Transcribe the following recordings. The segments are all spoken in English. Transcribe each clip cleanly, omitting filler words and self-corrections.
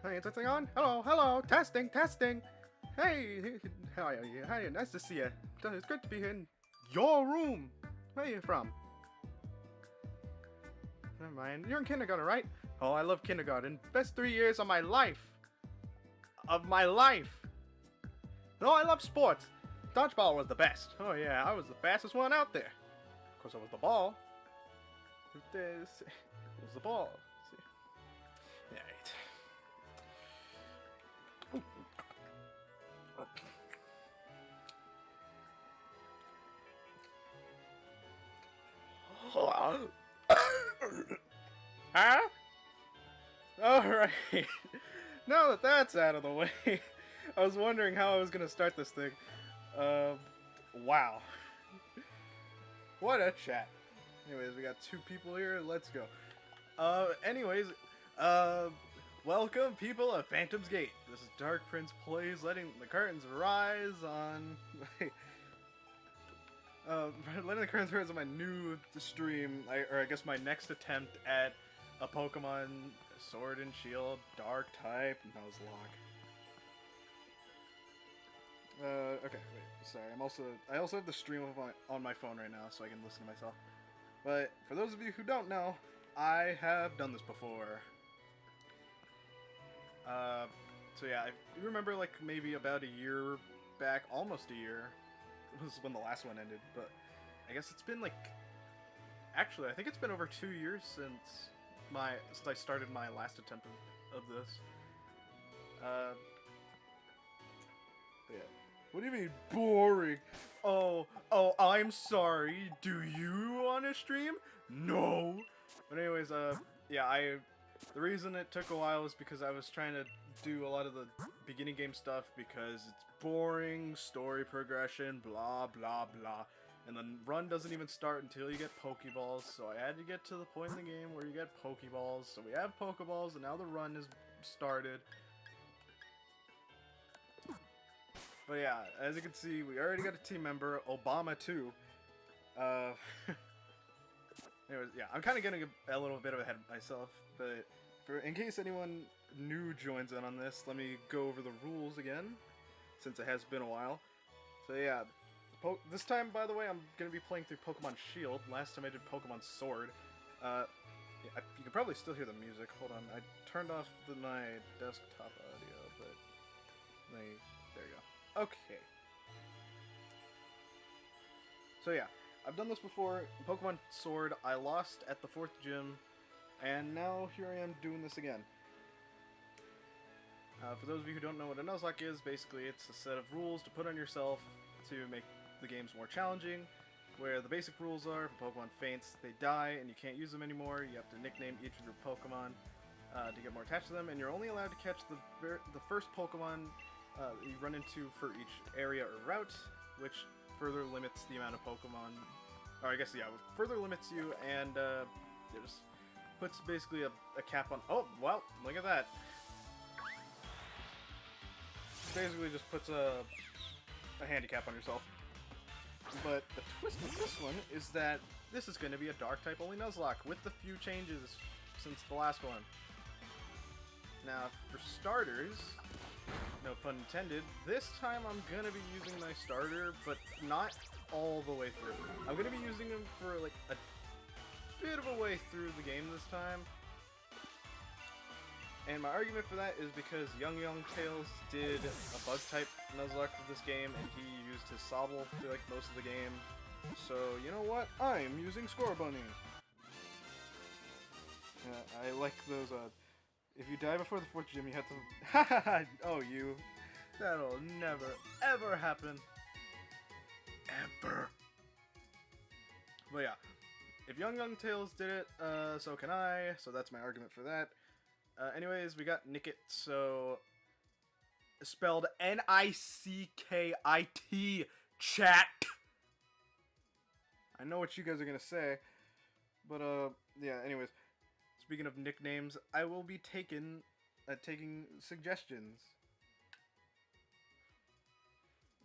Hey, is this thing on? Hello, hello, testing, testing. Hey, how are you? Hi, nice to see you. It's good to be here in your room. Where are you from? Never mind. You're in kindergarten, right? Oh, I love kindergarten. Best 3 years of my life. Of my life. No, I love sports. Dodgeball was the best. Oh yeah, I was the fastest one out there. Of course, I was the ball. This was the ball. See? Yeah. Huh? Alright. Now that that's out of the way, I was wondering how I was going to start this thing. Wow. What a chat. Anyways, we got 2 people here. Let's go. Welcome, people of Phantom's Gate. This is Dark Prince Plays Letting the Curtains Rise on... letting the curtains rise on my new stream, or I guess my next attempt at a Pokemon Sword and Shield Dark type Nuzlocke. Okay, wait, sorry. I also have the stream on my phone right now, so I can listen to myself. But for those of you who don't know, I have done this before. So yeah, I remember like maybe about a year back, almost a year, was when the last one ended, but I guess it's been like, actually I think it's been over 2 years since I started my last attempt of this. Yeah. What do you mean boring? Oh, I'm sorry. Do you want to stream? No. But anyways, yeah, the reason it took a while is because I was trying to do a lot of the beginning game stuff because it's boring, story progression, blah, blah, blah. And the run doesn't even start until you get Pokeballs, so I had to get to the point in the game where you get Pokeballs. So we have Pokeballs, and now the run is started. But yeah, as you can see, we already got a team member, Obama too. Anyways, yeah, I'm kind of getting a little bit ahead of myself, but in case anyone new joins in on this, let me go over the rules again, since it has been a while. So yeah, this time, by the way, I'm going to be playing through Pokemon Shield. Last time I did Pokemon Sword. Yeah, you can probably still hear the music. Hold on, I turned off my desktop audio, but there you go. Okay. So yeah, I've done this before. In Pokemon Sword, I lost at the 4th gym, and now here I am doing this again. For those of you who don't know what a Nuzlocke is, basically it's a set of rules to put on yourself to make the games more challenging, where the basic rules are, if a Pokemon faints, they die, and you can't use them anymore. You have to nickname each of your Pokemon to get more attached to them, and you're only allowed to catch the first Pokemon you run into for each area or route, which further limits the amount of Pokemon, or I guess, yeah, further limits you, and it just puts basically a cap on... Oh, well, look at that. Basically just puts a handicap on yourself. But the twist with this one is that this is going to be a Dark-type only Nuzlocke, with a few changes since the last one. Now, for starters, no pun intended, this time I'm going to be using my starter, but not all the way through. I'm going to be using him for like a bit of a way through the game this time. And my argument for that is because Young Tails did a bug-type Nuzlocke for this game, and he used his Sobble for like most of the game. So, you know what? I'm using Scorbunny. I like those, if you die before the 4th gym, you have to... Hahaha! Oh, you. That'll never, ever happen. Ever. But yeah. If Young Tails did it, so can I. So that's my argument for that. Anyways, we got Nickit, so... Spelled N-I-C-K-I-T, chat! I know what you guys are gonna say. But, yeah, anyways. Speaking of nicknames, I will be taking suggestions.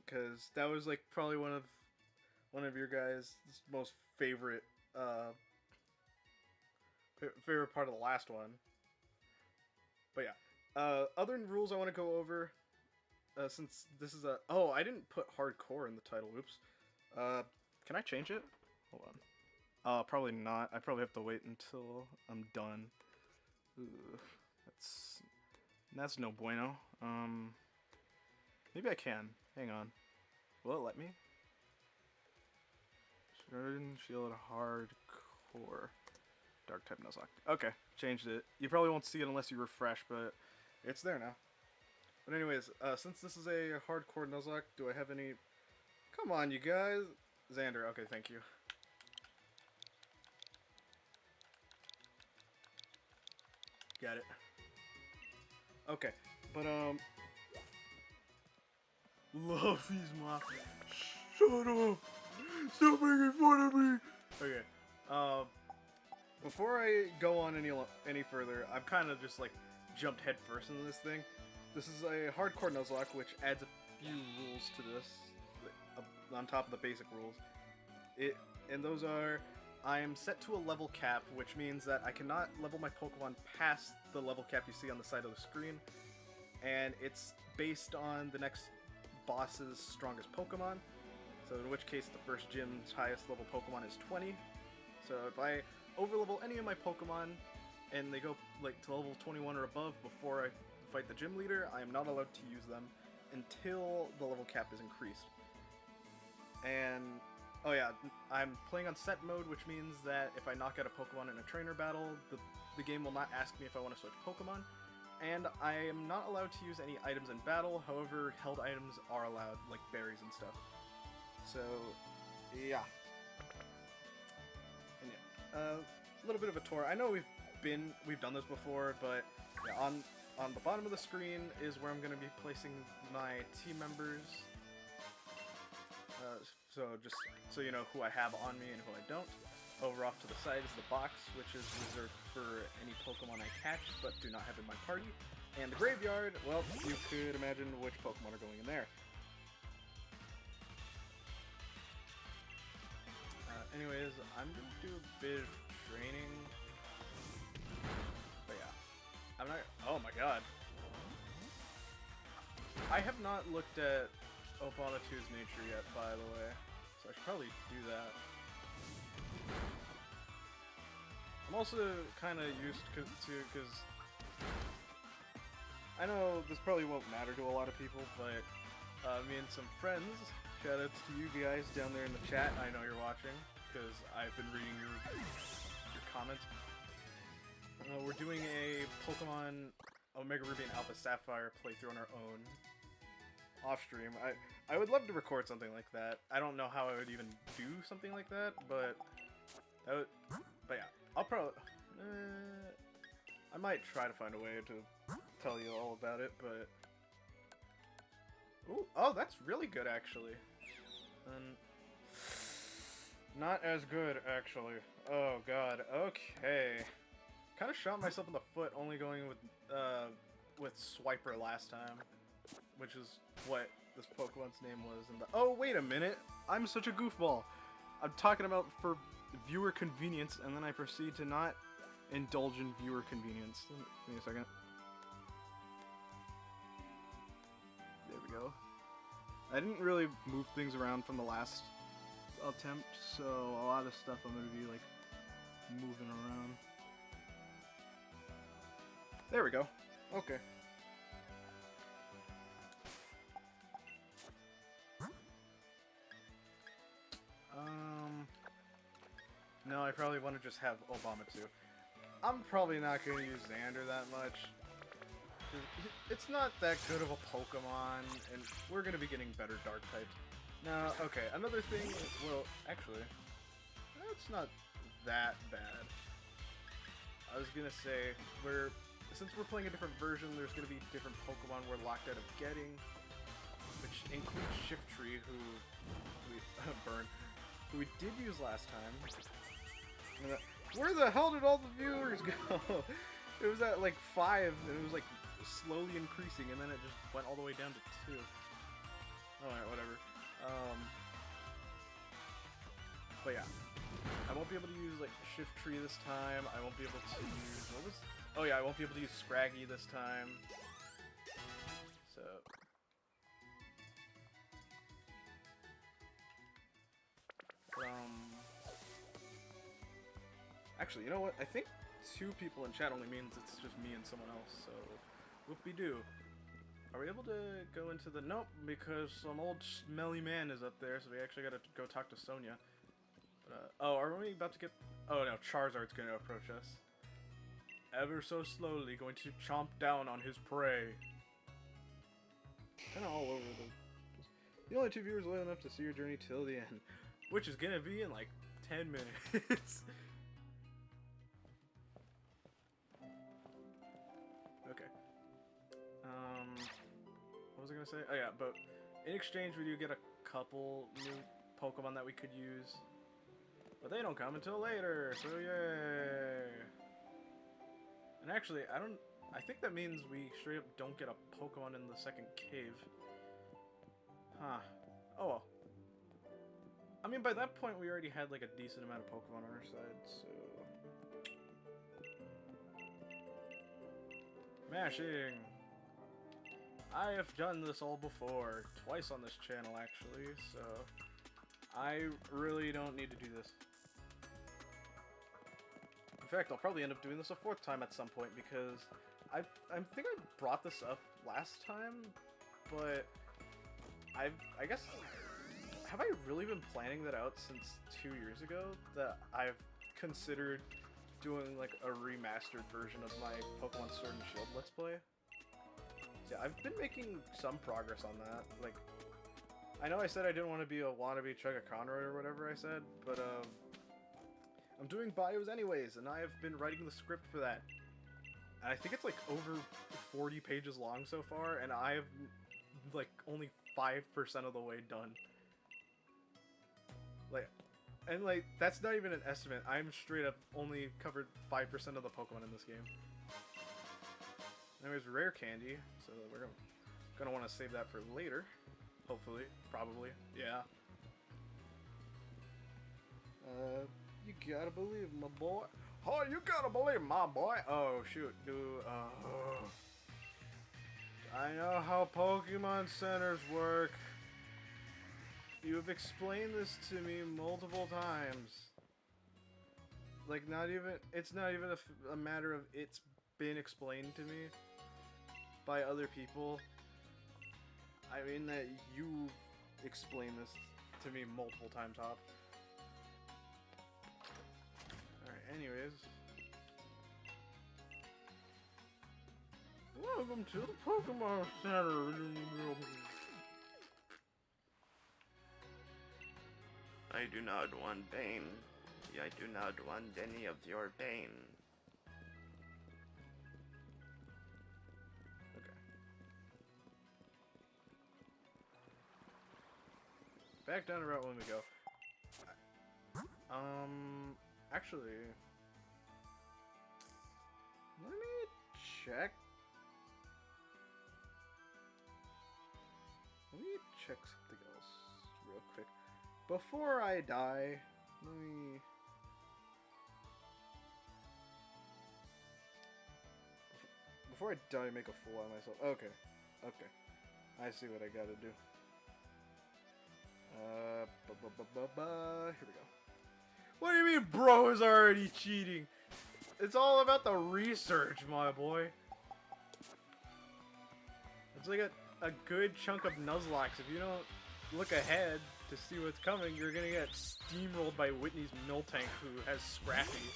Because that was, like, probably one of your guys' most favorite, favorite part of the last one. But yeah, Other rules I want to go over, since this is a... Oh, I didn't put hardcore in the title. Oops. Can I change it? Hold on. Probably not. I probably have to wait until I'm done. Ooh, that's no bueno. Maybe I can. Hang on. Will it let me? Shield hardcore. Dark type Nuzlocke. Okay, changed it. You probably won't see it unless you refresh, but it's there now. But anyways, since this is a hardcore Nuzlocke, do I have any... Come on, you guys. Xander, okay, thank you. Got it. Okay, but Luffy's my... Shut up! Stop making fun of me! Okay, before I go on any further, I've kind of just like jumped headfirst into this thing. This is a hardcore Nuzlocke, which adds a few rules to this, on top of the basic rules. And those are, I am set to a level cap, which means that I cannot level my Pokemon past the level cap you see on the side of the screen, and it's based on the next boss's strongest Pokemon. So in which case the first gym's highest level Pokemon is 20. So if I overlevel any of my Pokemon and they go like to level 21 or above before I fight the gym leader, I am not allowed to use them until the level cap is increased. And oh yeah, I'm playing on set mode, which means that if I knock out a Pokemon in a trainer battle, the game will not ask me if I want to switch Pokemon. And I am not allowed to use any items in battle, however, held items are allowed, like berries and stuff. So, yeah. And yeah, a little bit of a tour. I know we've done this before, but yeah, on the bottom of the screen is where I'm going to be placing my team members. So just so you know who I have on me and who I don't. Over off to the side is the box, which is reserved for any Pokemon I catch but do not have in my party. And the graveyard, well, you could imagine which Pokemon are going in there. Anyways, I'm going to do a bit of training. But yeah, I'm not... Oh my god. I have not looked at Obonitu's nature yet, by the way. So I should probably do that. I'm also kind of used to, because I know this probably won't matter to a lot of people, but me and some friends, shoutouts to you guys down there in the chat, I know you're watching, because I've been reading your comments. We're doing a Pokemon Omega Ruby and Alpha Sapphire playthrough on our own, off stream. I would love to record something like that. I don't know how I would even do something like that, but yeah, I'll probably I might try to find a way to tell you all about it, but ooh, oh, that's really good actually. Not as good actually. Oh god. Okay. Kind of shot myself in the foot only going with Swiper last time, which is what this Pokemon's name was in the... Oh, wait a minute! I'm such a goofball! I'm talking about for viewer convenience, and then I proceed to not indulge in viewer convenience. Give me a second. There we go. I didn't really move things around from the last attempt, so a lot of stuff I'm going to be, like, moving around. There we go. Okay. No, I probably want to just have Obamatu. I'm probably not going to use Xander that much. It's not that good of a Pokemon, and we're going to be getting better Dark types. Now, okay, another thing, well, actually, that's not that bad. I was going to say, since we're playing a different version, there's going to be different Pokemon we're locked out of getting, which includes Shiftry, who we did use last time. Where the hell did all the viewers go? It was at like 5, and it was like slowly increasing, and then it just went all the way down to 2. Alright, whatever. But yeah, I won't be able to use like Shiftry this time. I won't be able to use, oh yeah, I won't be able to use Scraggy this time. So... Actually, you know what? I think 2 people in chat only means it's just me and someone else, so... Whoop-de-doo. Are we able to go into the... Nope, because some old smelly man is up there, so we actually gotta go talk to Sonia. But, oh, are we about to get... Oh no, Charizard's gonna approach us. Ever so slowly, going to chomp down on his prey. Kinda all over the... The only 2 viewers loyal enough to see your journey till the end. Which is gonna be in like 10 minutes. Okay. What was I gonna say? Oh yeah, but in exchange we do get a couple new Pokemon that we could use. But they don't come until later, so yay! And actually, I think that means we straight up don't get a Pokemon in the second cave. Huh. Oh well. I mean, by that point we already had like a decent amount of Pokemon on our side, so... Mashing! I have done this all before, twice on this channel actually, so I really don't need to do this. In fact, I'll probably end up doing this a 4th time at some point because I think I brought this up last time, but I guess, have I really been planning that out since 2 years ago that I've considered doing like a remastered version of my Pokemon Sword and Shield Let's Play? Yeah, I've been making some progress on that. Like, I know I said I didn't want to be a wannabe Chugga Conroy or whatever I said, but I'm doing bios anyways, and I have been writing the script for that. And I think it's like over 40 pages long so far, and I have like only 5% of the way done. Like, and like, that's not even an estimate. I'm straight up only covered 5% of the Pokemon in this game. Anyways, rare candy, so we're gonna want to save that for later. Hopefully, probably, yeah. You gotta believe, my boy. Oh, you gotta believe, my boy. Oh shoot, dude. I know how Pokemon centers work. You've explained this to me multiple times. Like, it's not even a matter of it's been explained to me by other people. I mean that you explained this to me multiple times, Hop. Alright, anyways. Welcome to the Pokemon Center. I do not want pain. I do not want any of your pain. Okay. Back down the route when we go. Actually, let me check. Let me check something else real quick. Before I die, let me... Before I die, make a fool out of myself. Okay. Okay. I see what I gotta do. Here we go. What do you mean bro is already cheating? It's all about the research, my boy. It's like a good chunk of Nuzlocke. If you don't look ahead to see what's coming, you're gonna get steamrolled by Whitney's Miltank, who has Scrappy.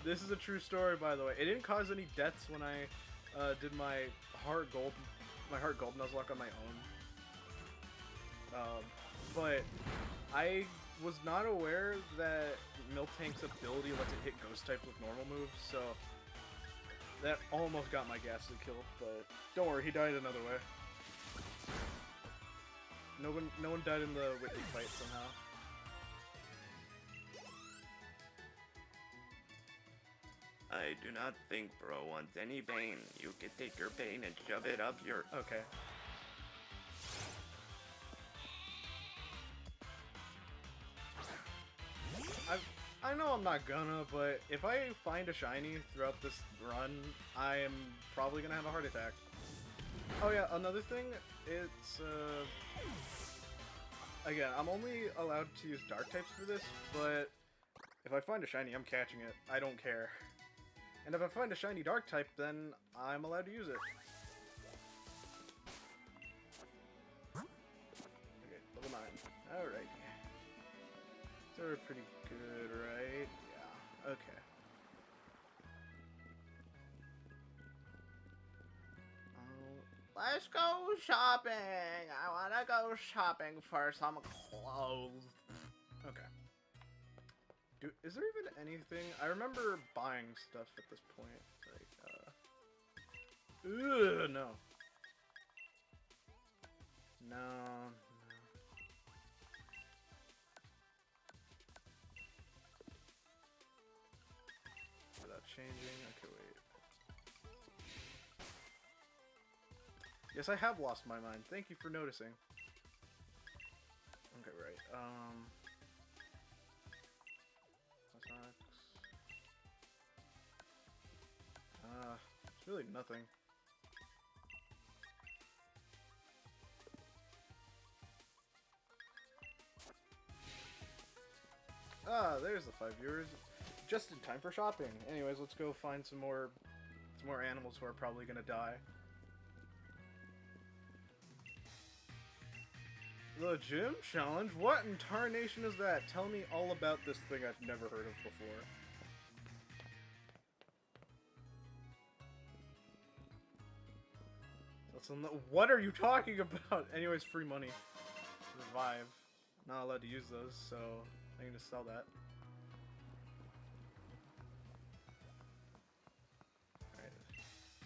This is a true story, by the way. It didn't cause any deaths when I did my Heart Gold Nuzlocke on my own. But I was not aware that Miltank's ability lets it hit ghost types with normal moves, so that almost got my ghastly kill, but don't worry, he died another way. No one died in the Whitney fight somehow. I do not think bro wants any pain. You can take your pain and shove it up your... Okay. I know I'm not gonna, but if I find a shiny throughout this run, I am probably gonna have a heart attack. Oh yeah, another thing, it's again, I'm only allowed to use dark types for this, but if I find a shiny, I'm catching it. I don't care. And if I find a shiny dark type, then I'm allowed to use it. Okay, level 9. Alright. So we're pretty good, right? Yeah, okay. Let's go shopping! I wanna go shopping for some clothes. Okay. Is there even anything? I remember buying stuff at this point. Like, ugh, no. No. Without changing. Okay, wait. Yes, I have lost my mind. Thank you for noticing. Okay, right. It's really nothing. Ah, there's the 5 viewers. Just in time for shopping. Anyways, let's go find some more animals who are probably gonna die. The gym challenge? What in tarnation is that? Tell me all about this thing I've never heard of before. What are you talking about? Anyways, free money. Revive. Not allowed to use those, so I need to sell that. Alright.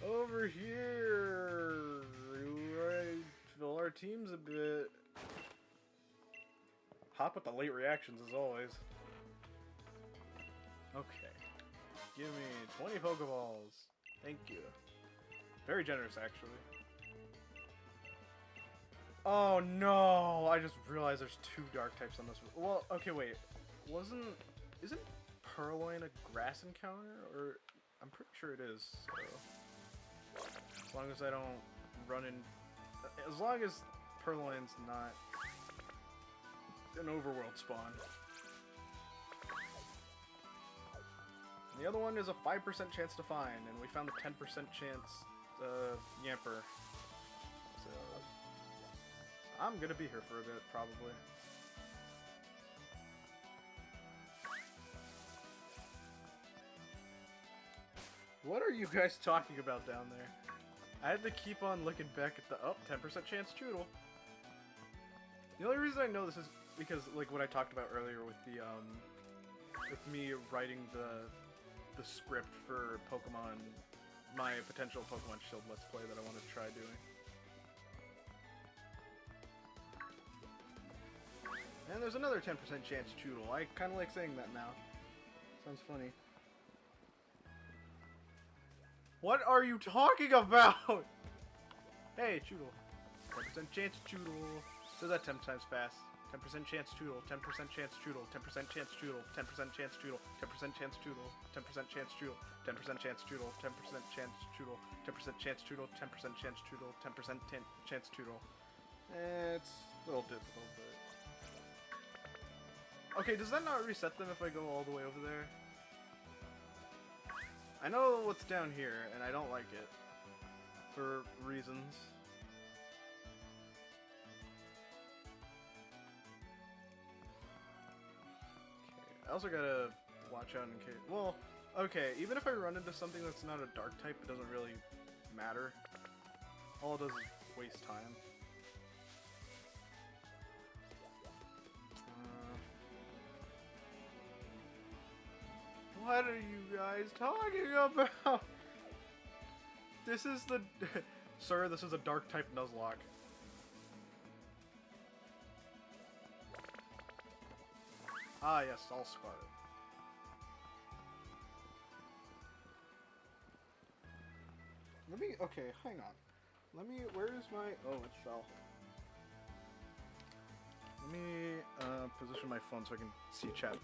Over here! Right. Fill our teams a bit. Hop with the late reactions as always. Okay. Give me 20 Pokeballs. Thank you. Very generous, actually. Oh no! I just realized there's 2 dark types on this one. Well, okay, wait. Isn't Purloin a grass encounter? Or I'm pretty sure it is, so as long as I don't run in, as long as Purloin's not an overworld spawn. And the other one is a 5% chance to find, and we found a 10% chance Yamper. So I'm gonna be here for a bit, probably. What are you guys talking about down there? I had to keep on looking back at the 10% chance Choodle. The only reason I know this is because, like, what I talked about earlier with the with me writing the script for Pokemon, my potential Pokemon Shield Let's Play that I want to try doing. And there's another 10% chance Choodle. I kind of like saying that now. Sounds funny. What are you talking about? Hey, Choodle. 10% chance Choodle. So that 10 times fast. 10% chance Choodle. 10% chance Choodle. 10% chance Choodle. 10% chance Choodle. 10% chance Choodle. 10% chance Choodle. 10% chance Choodle. 10% chance Choodle. 10% chance Choodle. 10% chance Choodle. 10% chance Choodle. It's a little difficult, but... Okay, does that not reset them if I go all the way over there? I know what's down here, and I don't like it. For reasons. Okay, I also gotta watch out in case... Well, okay, even if I run into something that's not a dark type, it doesn't really matter. All it does is waste time. What are you guys talking about? This is the... Sir, this is a dark type Nuzlocke. Ah yes, I'll scar it. Let me... Okay, hang on. Let me... Where is my... Oh, it fell. Let me position my phone so I can see chat.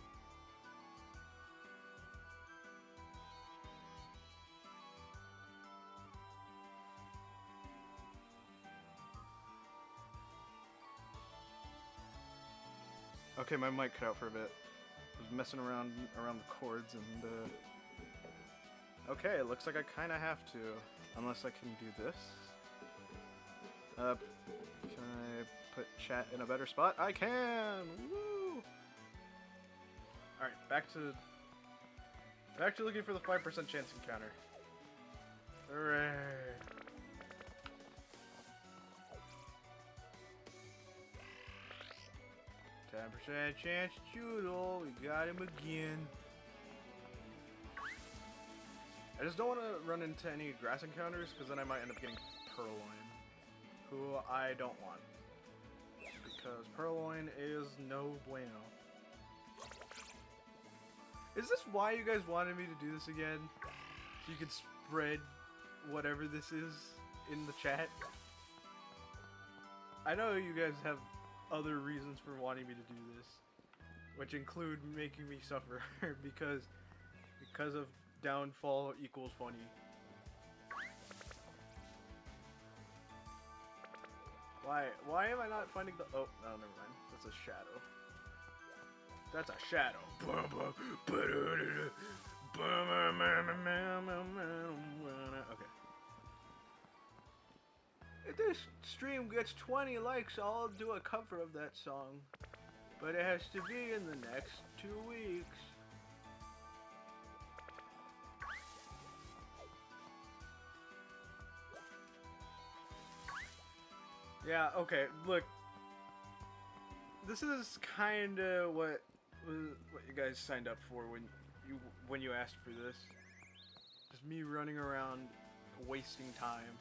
Okay, my mic cut out for a bit. I was messing around the cords and okay, it looks like I kind of have to, unless I can do this. Can I put chat in a better spot? I can. Woo! All right, back to looking for the 5% chance encounter. Hooray! 10% chance, Judo. We got him again. I just don't want to run into any grass encounters because then I might end up getting Purloin, who I don't want. Because Purloin is no bueno. Is this why you guys wanted me to do this again? So you could spread whatever this is in the chat? I know you guys have other reasons for wanting me to do this, which include making me suffer because of downfall equals funny. Why am I not finding the... Oh, no, never mind. That's a shadow. That's a shadow. Okay. If this stream gets 20 likes, I'll do a cover of that song. But it has to be in the next 2 weeks. Yeah, okay, look. This is kinda what you guys signed up for when you asked for this. Just me running around wasting time.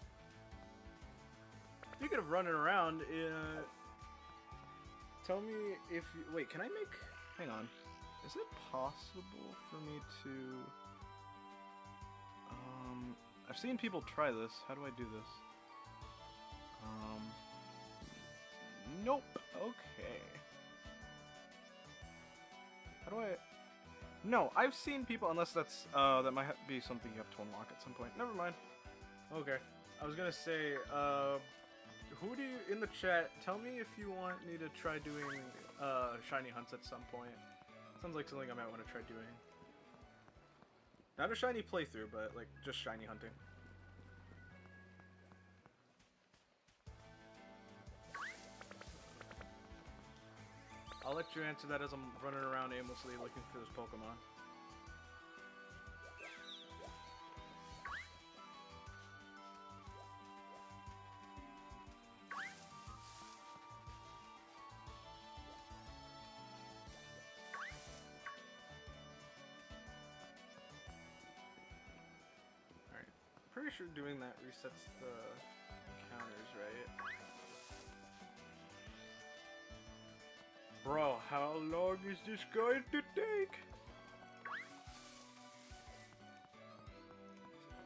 Speaking of running around, tell me if you, wait, can I make, hang on. Is it possible for me to I've seen people try this. How do I do this? Nope. Okay. How do I... No, I've seen people, unless that's, that might be something you have to unlock at some point. Never mind. Okay. I was gonna say, who do you, in the chat, tell me if you want me to try doing, shiny hunts at some point. Sounds like something I might want to try doing. Not a shiny playthrough, but, like, just shiny hunting. I'll let you answer that as I'm running around aimlessly looking for this Pokemon. Alright. Pretty sure doing that resets the counters, right? Bro, how long is this going to take?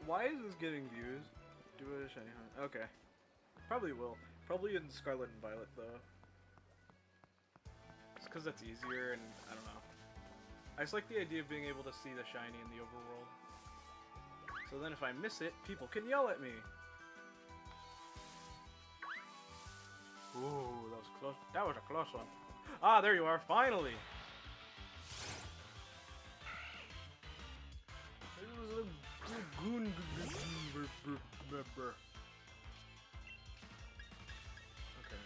Why is this getting views? Do it a shiny hunt. Okay. Probably will. Probably in Scarlet and Violet, though. It's because that's easier, and I don't know. I just like the idea of being able to see the shiny in the overworld. So then if I miss it, people can yell at me. Ooh, that was close. That was a close one. Ah, there you are, finally! Okay,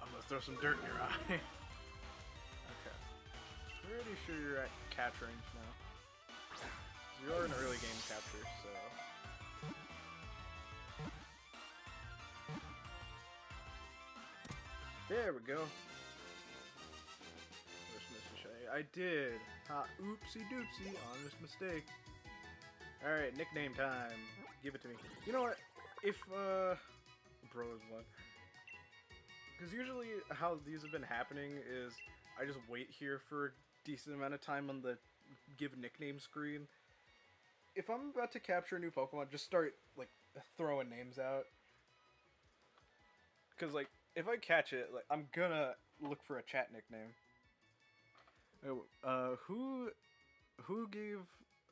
I'm gonna throw some dirt in your eye. Okay. Pretty sure you're at catch range now. We are in early game capture, so... There we go. I did. Ha, oopsie doopsie, honest mistake. Alright, nickname time. Give it to me. You know what? If, Bro is one. Because usually how these have been happening is I just wait here for a decent amount of time on the give nickname screen. If I'm about to capture a new Pokemon, just start, like, throwing names out. Because, like, if I catch it, like, I'm gonna look for a chat nickname. Oh, who gave,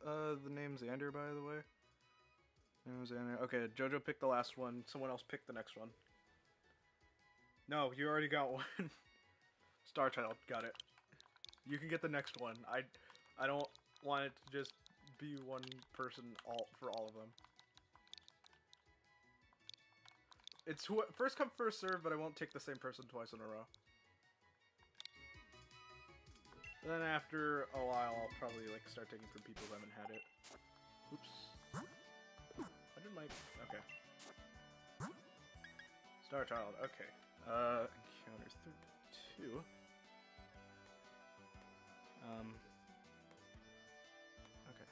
the name Xander, by the way? Okay, Jojo picked the last one. Someone else picked the next one. No, you already got one. Star Child, got it. You can get the next one. I don't want it to just be one person for all of them. It's first come, first serve, but I won't take the same person twice in a row. Then after a while, I'll probably like start taking from people who haven't had it. Oops. I did my... Okay. Star Child, okay. Encounters 32. Okay.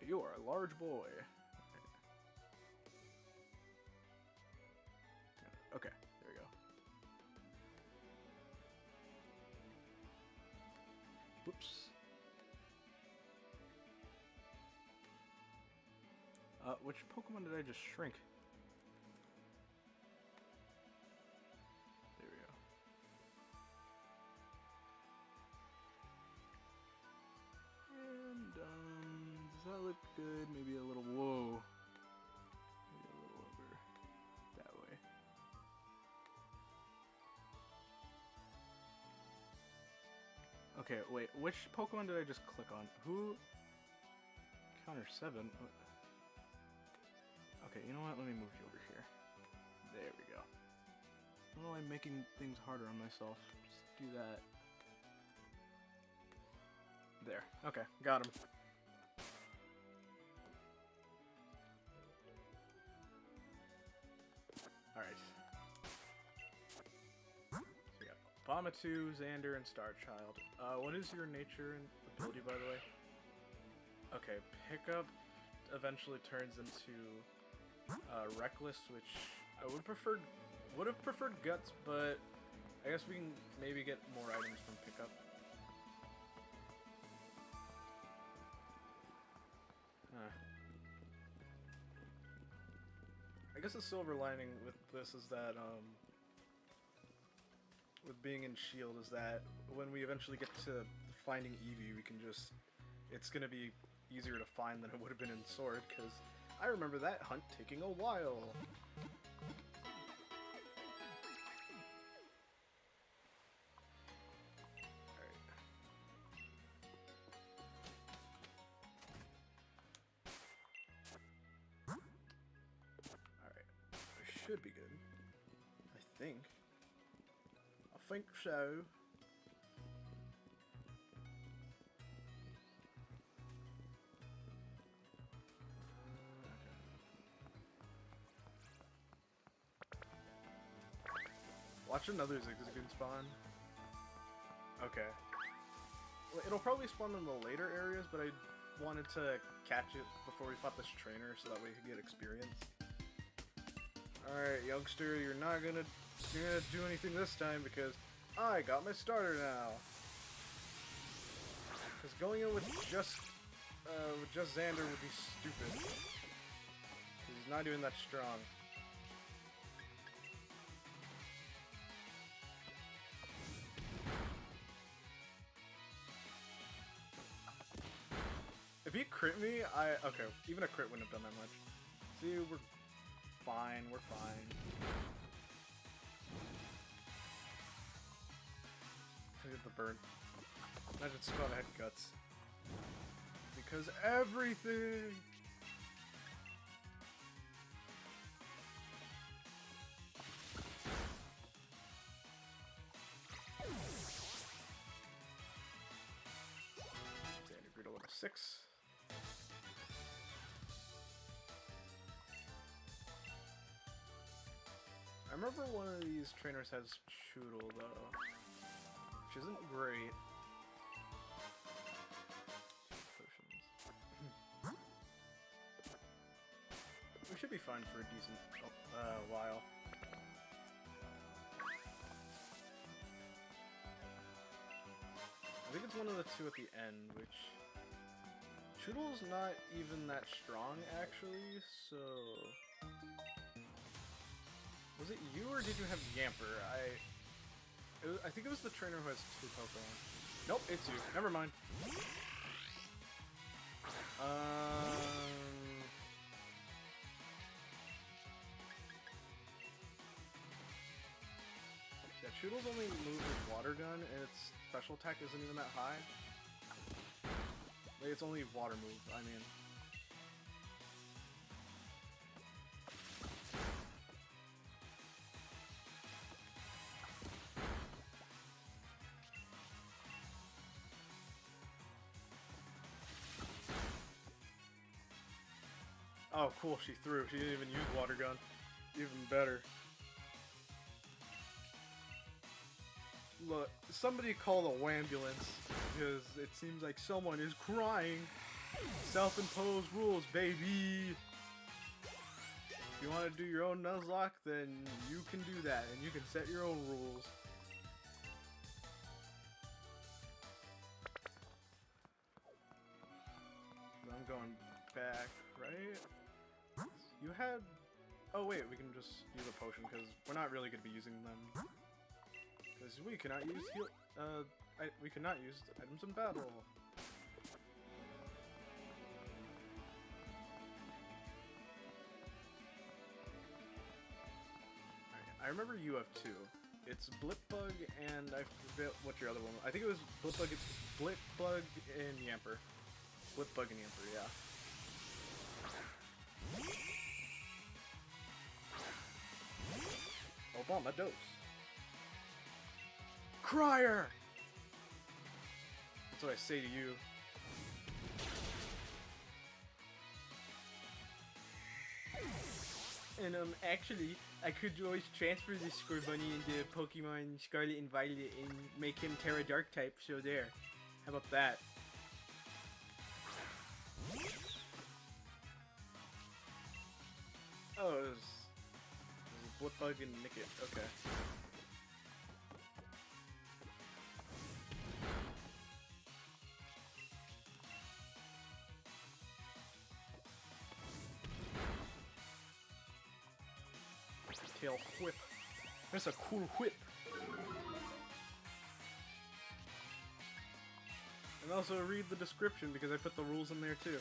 You are a large boy. Okay, there we go. Whoops. Which Pokemon did I just shrink? There we go. And, does that look good? Maybe a little, whoa. Maybe a little over that way. Okay, wait, which Pokemon did I just click on? Who? Counter 7? Okay, you know what? Let me move you over here. There we go. I don't know why I'm making things harder on myself. Just do that. There. Okay, got him. Alright. So we got Bomatu, Xander, and Star Child. What is your nature and ability, by the way? Okay, Pickup eventually turns into Reckless, which I would have preferred Guts, but I guess we can maybe get more items from Pickup. I guess the silver lining with this is that, with being in Shield, is that when we eventually get to finding Eevee, we can just, it's gonna be easier to find than it would have been in Sword, because I remember that hunt taking a while. Should be good. I think. I think so. Watch another Zigzagoon spawn. Okay. Well, it'll probably spawn in the later areas, but I wanted to catch it before we fought this trainer so that we could get experience. Alright, youngster, you're not gonna do anything this time because I got my starter now. Because going in with just Xander would be stupid. He's not even that strong. If he crit me, okay, even a crit wouldn't have done that much. See, we're fine, we're fine. Look at the burn. Imagine Scott had guts. Because everything! Xander grew to level 6. I remember one of these trainers has Choodle though, which isn't great. Potions. We should be fine for a decent while. I think it's one of the two at the end, which Choodle's not even that strong actually, so. Was Was it you or did you have Yamper? I think it was the trainer who has 2 Pokemon. Nope, it's you. Never mind. Yeah, Choodle's only move with Water Gun, and its special attack isn't even that high. Like, it's only water move, I mean. Oh, cool, she threw. She didn't even use Water Gun. Even better. Look, somebody call the ambulance, because it seems like someone is crying. Self-imposed rules, baby! If you want to do your own Nuzlocke, then you can do that, and you can set your own rules. I'm going back, right? You had... Oh wait, we can just use a potion, because we're not really going to be using them. Because we cannot use heal... we cannot use items in battle. Alright, I remember you have 2. It's Blipbug and I forget what your other one was. I think it was Blipbug and Yamper. Blipbug and Yamper, yeah. Oh, bomb, that dose. Crier! That's what I say to you. And actually, I could always transfer this Scorbunny into Pokemon Scarlet and Violet and make him Terra Dark type, so there. How about that? Oh, it was Blipbug and Nickit, okay. Tail whip. That's a cool whip. And also read the description because I put the rules in there too.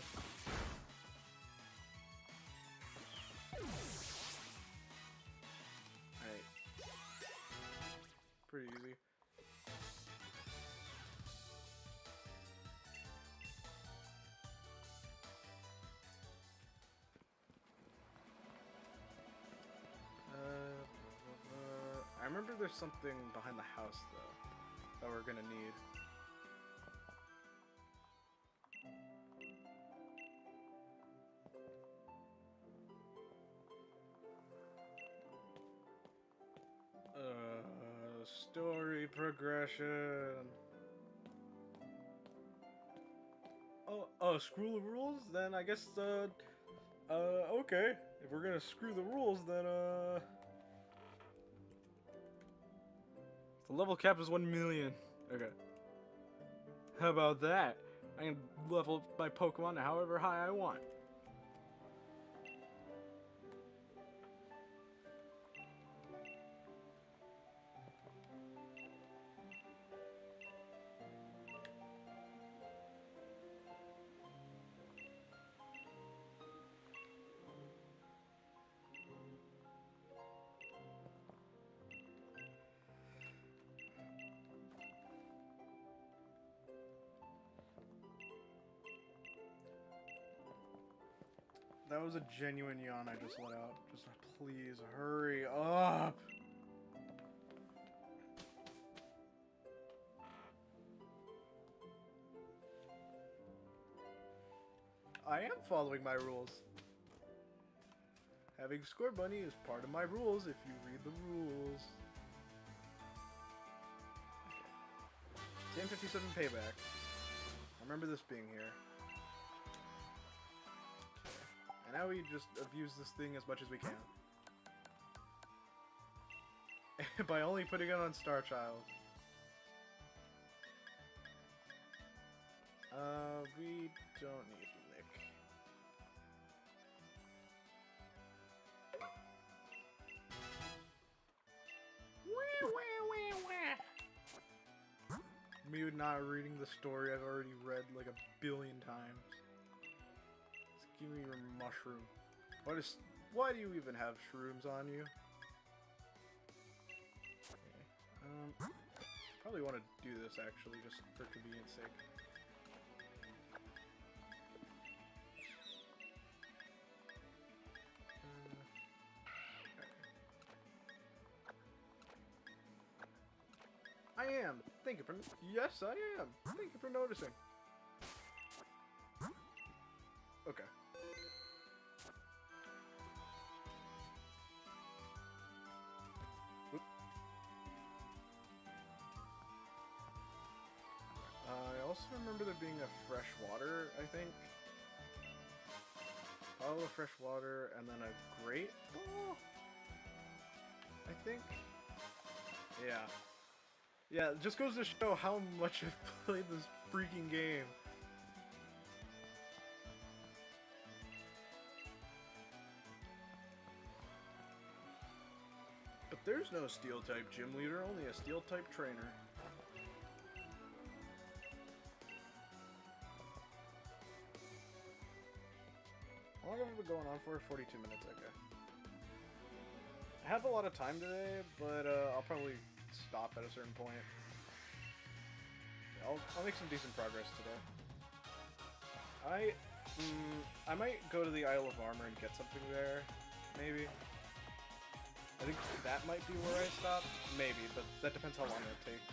Alright. Pretty easy. I remember there's something behind the house, though, that we're gonna need. Story progression. Oh, screw the rules? Then I guess, okay. If we're gonna screw the rules, then, the level cap is 1 million. Okay. How about that? I can level my Pokemon however high I want. That was a genuine yawn I just let out. Just please hurry up. I am following my rules. Having Scorbunny is part of my rules if you read the rules. Okay. 1057 payback. I remember this being here. And now we just abuse this thing as much as we can. By only putting it on Star Child. We don't need Nick. me not reading the story I've already read like a billion times. Just give me your mushroom. Why do you even have shrooms on you? Okay. Probably want to do this actually, just for convenience sake. I am. Thank you for. Yes, I am. Thank you for noticing. Okay. Oop. I also remember there being a fresh water, I think. Bottle of fresh water, and then a great ball, I think. Yeah. Yeah, it just goes to show how much I've played this freaking game. But there's no steel-type gym leader, only a steel-type trainer. How long have we been going on for? 42 minutes, okay. I have a lot of time today, but I'll probably stop at a certain point. I'll make some decent progress today. I might go to the Isle of Armor and get something there, maybe. I think that might be where I stop, maybe, but that depends how long it takes.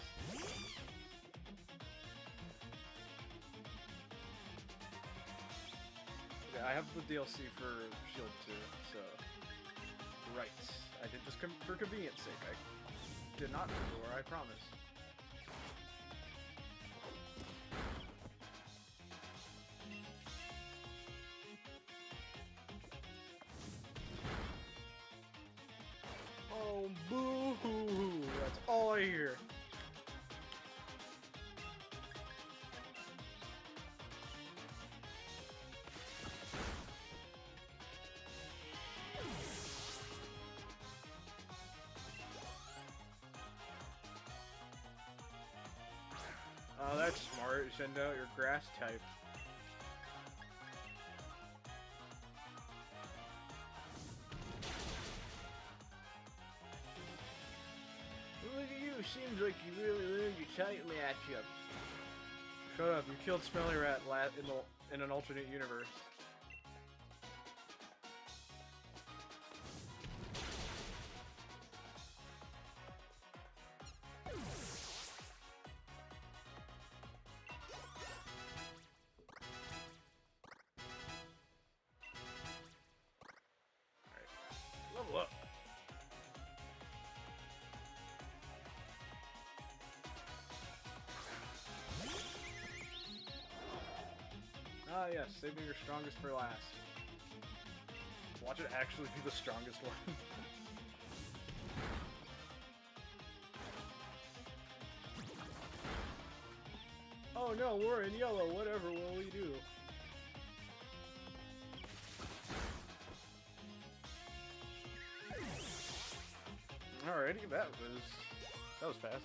Yeah, I have the DLC for Shield 2, so... Right. I did this for convenience sake. I did not go where I promised. Oh, boo-hoo-hoo! That's all I hear. Oh, that's smart. Send out your grass type. Look at you. Seems like you really learned your type matchup. Shut up. You killed Smelly Rat in an alternate universe. Level up. Ah yes, saving your strongest for last. Watch it actually be the strongest one. Oh no, we're in yellow, whatever will we do? Alrighty, that was fast.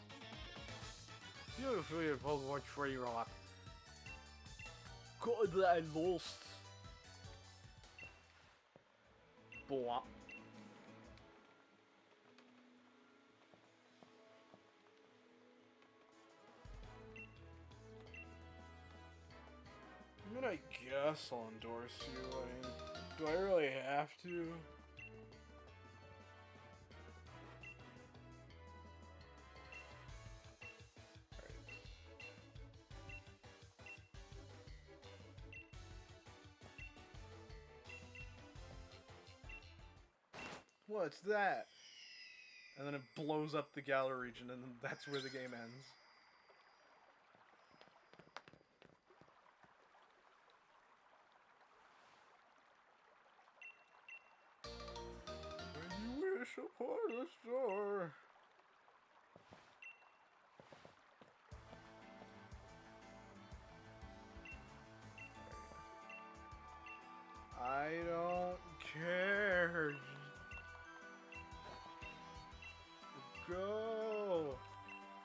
Beautifully Pokemon Tree Rock. God, I lost. Blah. I mean, I guess I'll endorse you. I mean, do I really have to? What's that? And then it blows up the Galar region, and then that's where the game ends. When you wish upon a star. I don't care. Go.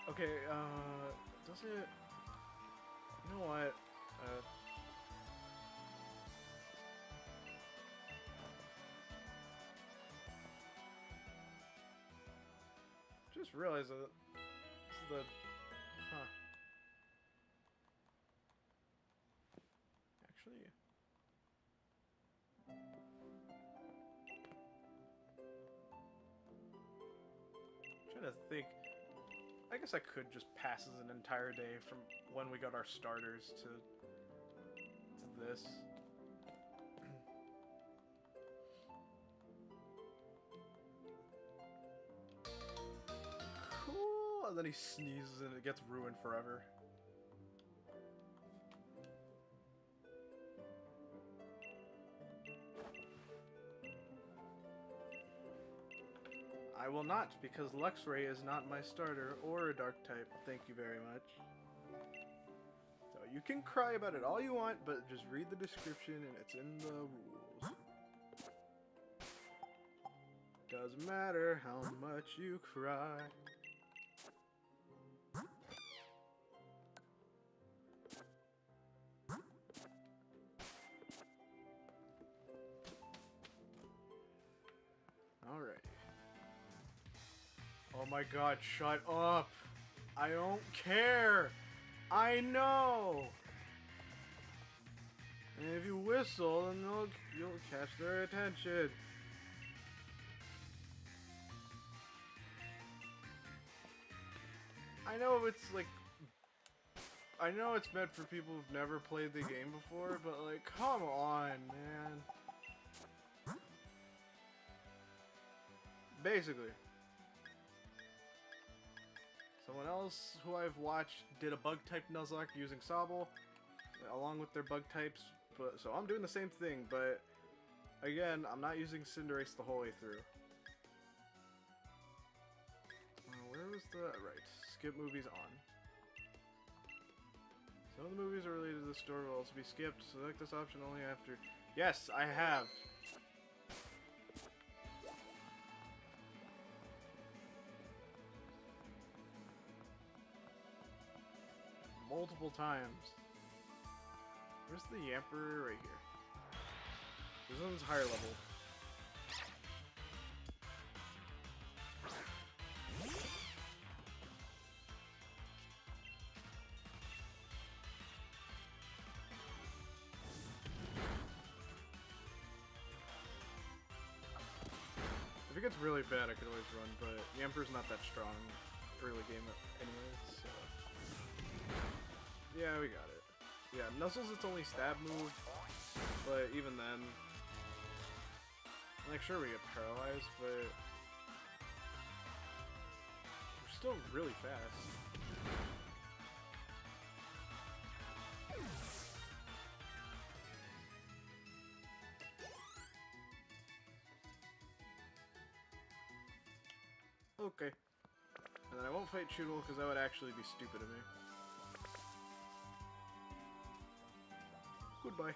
Okay, does it? You know what? Just realized that this is the... Huh. Actually... I'm trying to think... I guess I could just pass as an entire day from when we got our starters to this. Cool! And then he sneezes and it gets ruined forever. I will not, because Luxray is not my starter or a dark type. Thank you very much. So you can cry about it all you want, but just read the description and it's in the rules. Doesn't matter how much you cry. Alright. Oh my god, shut up! I don't care! I know! And if you whistle, then you'll catch their attention. I know it's like... I know it's meant for people who've never played the game before, but like, come on, man. Basically. Someone else who I've watched did a bug-type Nuzlocke using Sobble, along with their bug types, but so I'm doing the same thing, but again, I'm not using Cinderace the whole way through. Where was the... right, skip movies on. Some of the movies are related to the story will also be skipped. Select this option only after... Yes, I have! Multiple times. Where's the Yamper? Right here. This one's higher level. If it gets really bad, I could always run, but Yamper's not that strong early game anyways, so... Yeah, we got it. Yeah, Nuzzle's its only stab move, but even then... Like, sure we get paralyzed, but... We're still really fast. Okay. And then I won't fight Choodle because that would actually be stupid of me. Goodbye. Alright.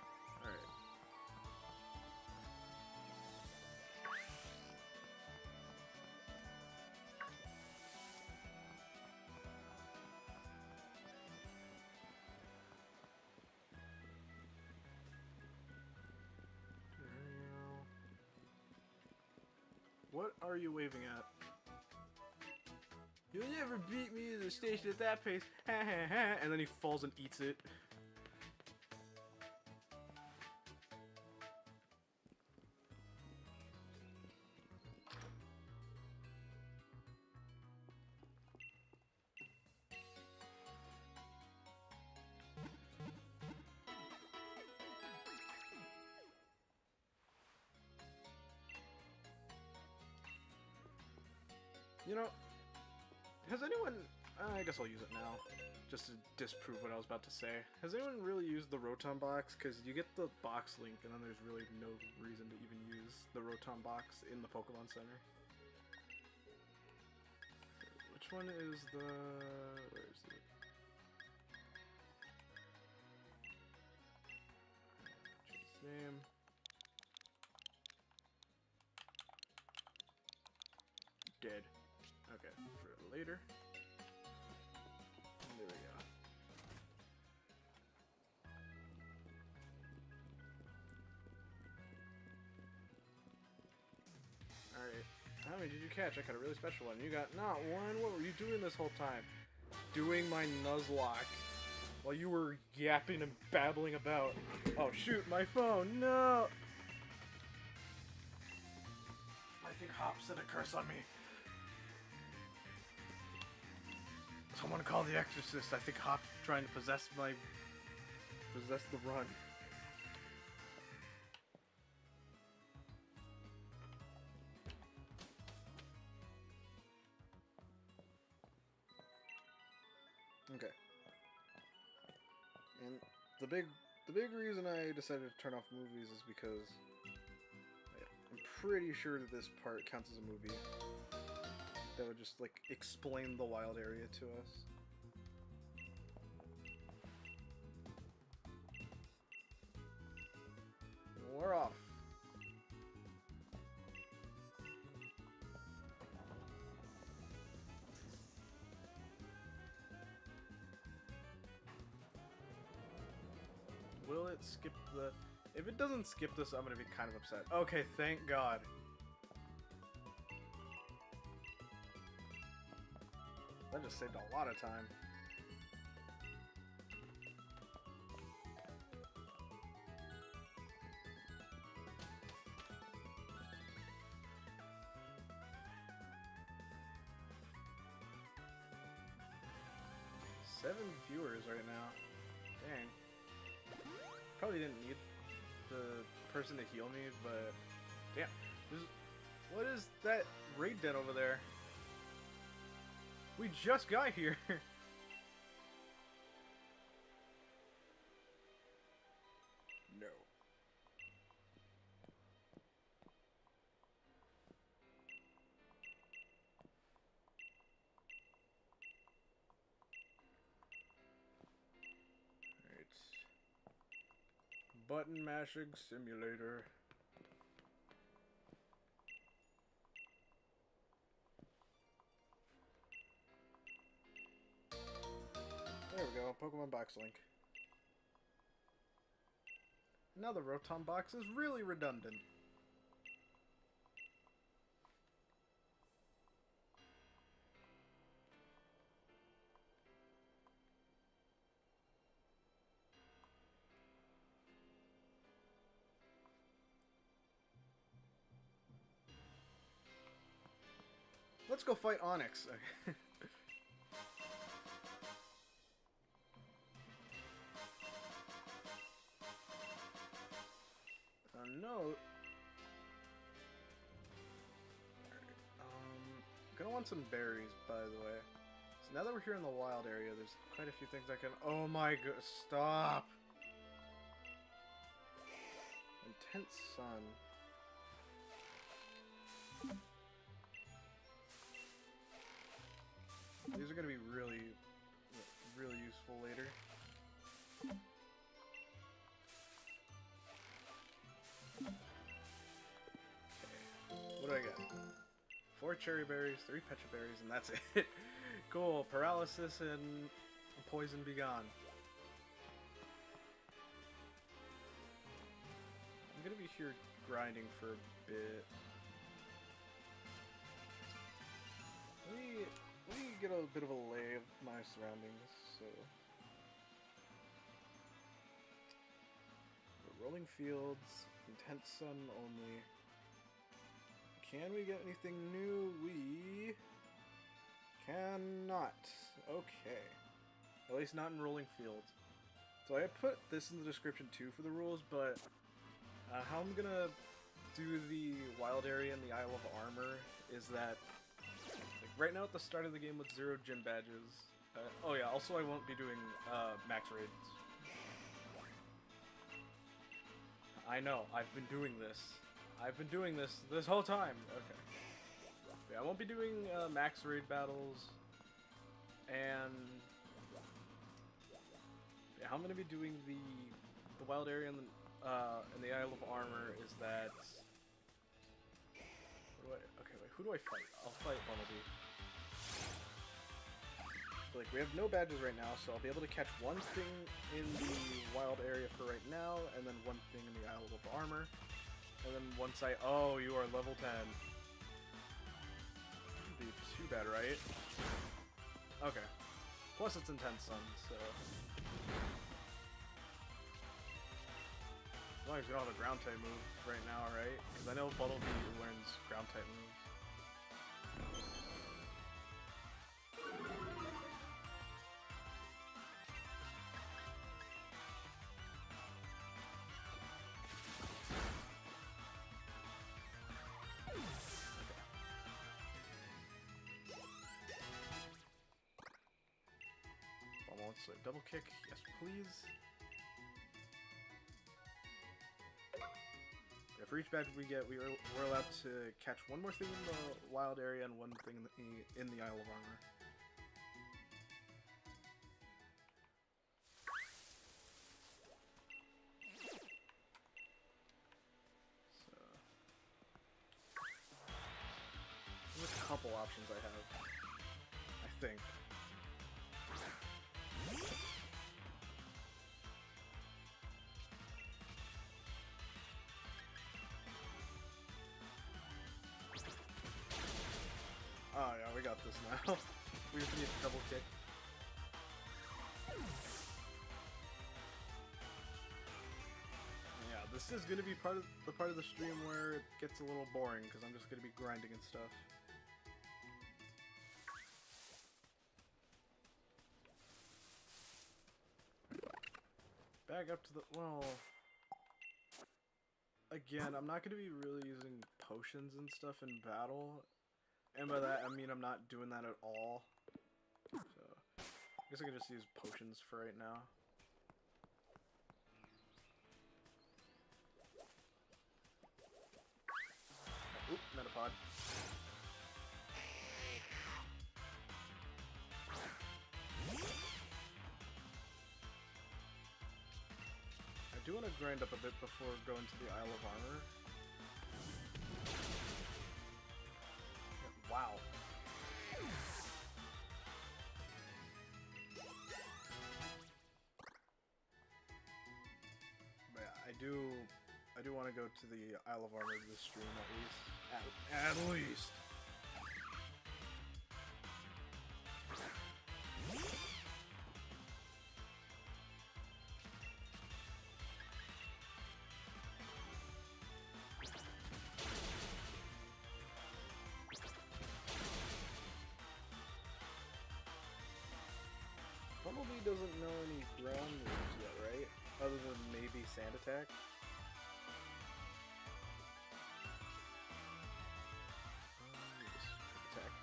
What are you waving at? You'll never beat me to the station at that pace. And then he falls and eats it. You know, has anyone... I guess I'll use it now, just to disprove what I was about to say. Has anyone really used the Rotom box? Because you get the box link, and then there's really no reason to even use the Rotom box in the Pokemon Center. Which one is the... where is it? Change its name. Dead. Okay, for later. There we go. How many did you catch? I caught a really special one. You got not one? What were you doing this whole time? Doing my Nuzlocke while you were yapping and babbling about. Oh shoot, my phone, no! I think Hop set a curse on me. Someone call the exorcist. I think Hop's trying to possess the run. Okay. And the big reason I decided to turn off movies is because I'm pretty sure that this part counts as a movie. That would just like explain the wild area to us. We're off. Will it skip the... If it doesn't skip this, I'm gonna be kind of upset. Okay, thank God. That just saved a lot of time. Seven viewers right now. Dang. Probably didn't need the person to heal me, but damn. What is that raid den over there? We just got here. No. Alright. Button mashing simulator. There we go, Pokemon Box Link. Now the Rotom box is really redundant. Let's go fight Onyx. Note. Gonna want some berries, by the way. So now that we're here in the wild area, there's quite a few things I can... Oh my god, stop! Intense sun. These are gonna be really useful later. What do I got? 4 cherry berries, 3 pecha berries, and that's it. Cool. Paralysis and poison be gone. I'm gonna be here grinding for a bit. Let me get a bit of a lay of my surroundings. So, the rolling fields, intense sun only. Can we get anything new? We cannot. Okay. At least not in Rolling Fields. So I put this in the description too for the rules, but how I'm gonna do the wild area in the Isle of Armor is that like, right now at the start of the game with 0 gym badges. Oh yeah, also I won't be doing max raids. I know, I've been doing this. I've been doing this whole time. Okay. Yeah, I won't be doing max raid battles, and yeah, how I'm gonna be doing the wild area in the Isle of Armor is that. Okay, wait. Who do I fight? I'll fight Bunnelby. So, like, we have no badges right now, so I'll be able to catch one thing in the wild area for right now, and then one thing in the Isle of Armor. And then once oh, you are level 10. bad, right? Okay. Plus it's Intense Sun, so... As long as you don't have a ground type move right now, right? Because I know Buttlebee learns ground type moves. Almost like double kick, yes please. Yeah, for each badge we get, we're allowed to catch one more thing in the wild area and one thing in the Isle of Armor. So, there's a couple options I have, I think. Oh yeah, we got this now. We just need to double kick. Yeah, this is gonna be part of the stream where it gets a little boring because I'm just gonna be grinding and stuff. Back up to the well. Again, I'm not gonna be really using potions and stuff in battle. And by that, I mean I'm not doing that at all. So, I guess I can just use potions for right now. Oop, Metapod. I do want to grind up a bit before going to the Isle of Armor. Wow. But yeah, I do want to go to the Isle of Armor this stream at least. At least. Bumblebee doesn't know any ground moves yet, right? Other than maybe Sand Attack. Just quick attack.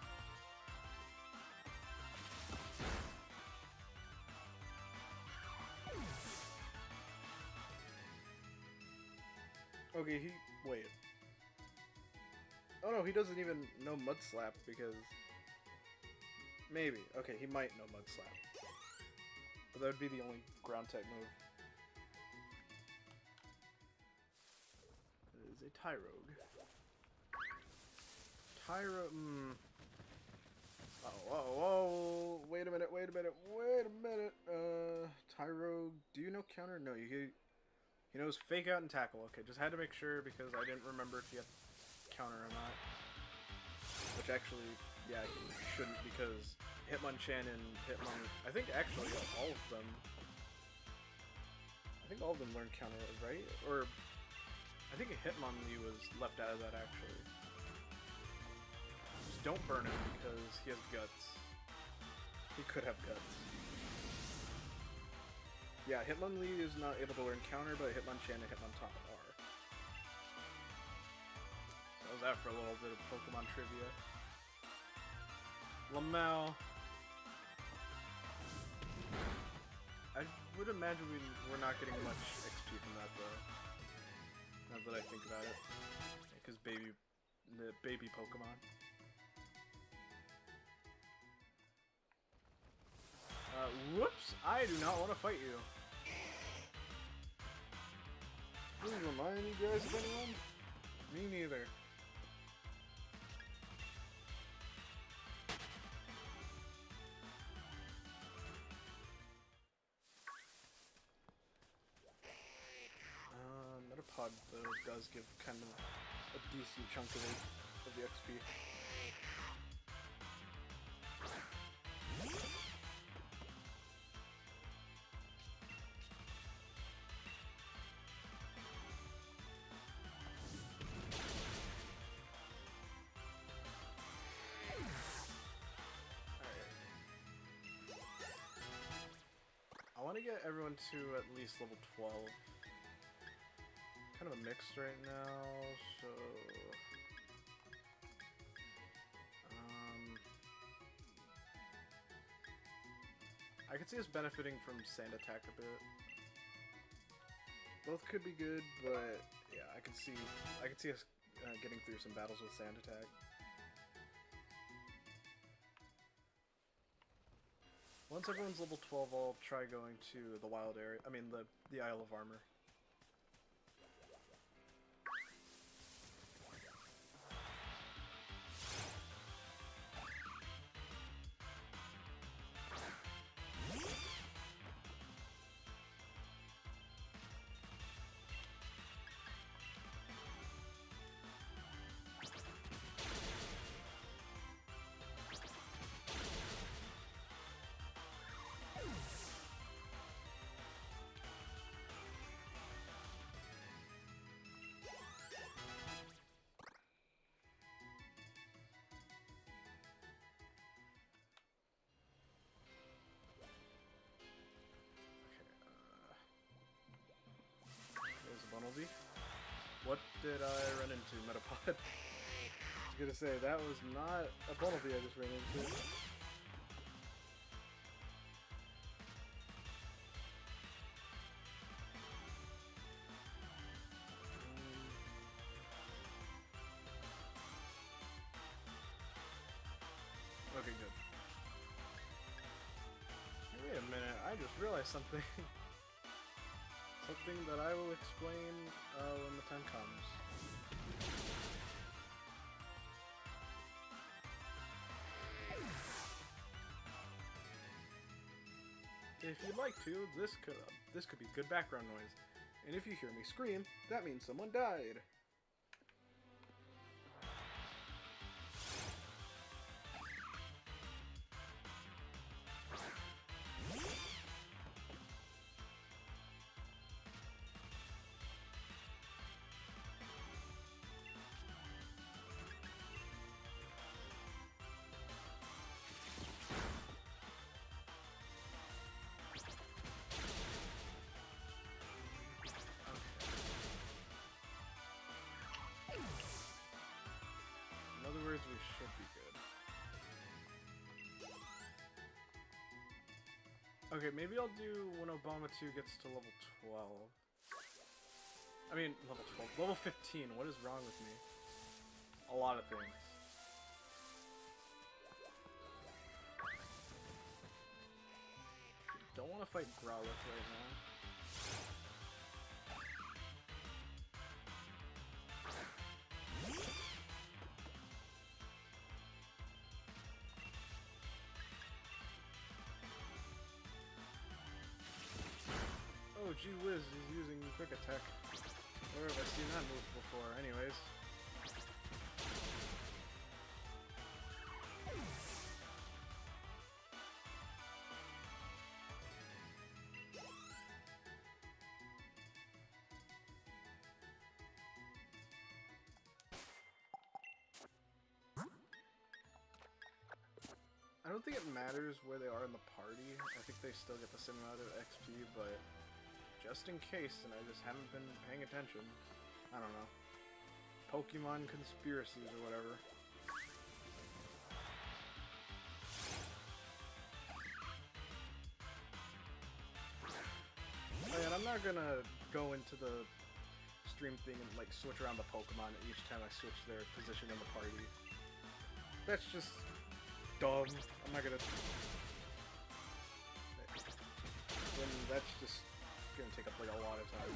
Okay, wait. Oh no, he doesn't even know Mud Slap because... Maybe. Okay, he might know Mud Slap. But that would be the only ground type move. That is a Tyrogue. Oh, wait a minute. Tyrogue, do you know counter? No, he knows Fake Out and Tackle. Okay, just had to make sure because I didn't remember if he had counter or not. Which actually, yeah, he shouldn't because Hitmonchan and I think actually all of them learned counter, right? Or I think Hitmonlee was left out of that actually. Just don't burn him because he has guts. He could have guts. Yeah, Hitmonlee is not able to learn counter, but Hitmonchan and Hitmontop are. So that was that for a little bit of Pokemon trivia. Lamau. I would imagine we're not getting much XP from that though. Now that I think about it. Because the baby Pokemon. Whoops! I do not want to fight you. Does this remind you guys of anyone? Me neither. Metapod though does give kind of a decent chunk of the XP. get everyone to at least level 12. Kind of a mix right now, so... I could see us benefiting from Sand Attack a bit. Both could be good, but yeah, I could see us getting through some battles with Sand Attack. Once everyone's level 12, I'll try going to the wild area. I mean, the Isle of Armor. Bunnelby. What did I run into, Metapod? I was gonna say, that was not a Bunnelby I just ran into. Okay, good. Hey, wait a minute, I just realized something. Something that I will explain when the time comes. If you'd like to, this could be good background noise. And if you hear me scream, that means someone died. In other words, we should be good. Okay, maybe I'll do when Obama 2 gets to level 12. I mean, level 12. Level 15. What is wrong with me? A lot of things. Don't want to fight Growlithe right now. Oh, gee whiz, he's using Quick Attack. Where have I seen that move before? Anyways. I don't think it matters where they are in the party. I think they still get the same amount of XP, but just in case, and I just haven't been paying attention. I don't know. Pokemon conspiracies or whatever. Oh, yeah, and I'm not gonna go into the stream thing and like switch around the Pokemon each time I switch their position in the party. That's just dumb. I'm not gonna... Then that's just gonna take up like a lot of time.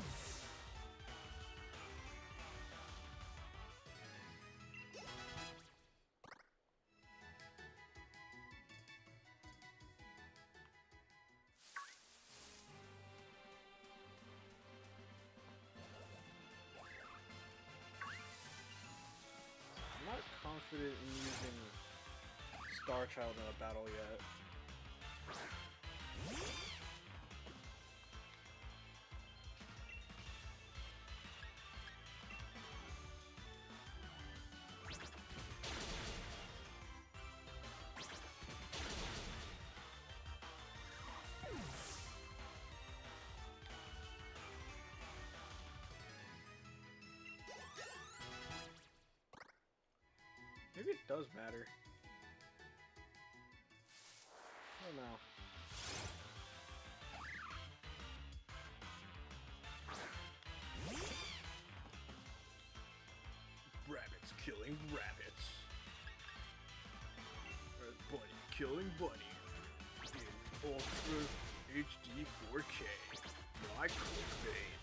I'm not confident in using Star Child in a battle yet. Maybe it does matter. I don't know. Rabbits killing rabbits. Red bunny killing bunny. In Ultra HD 4K. My clickbait.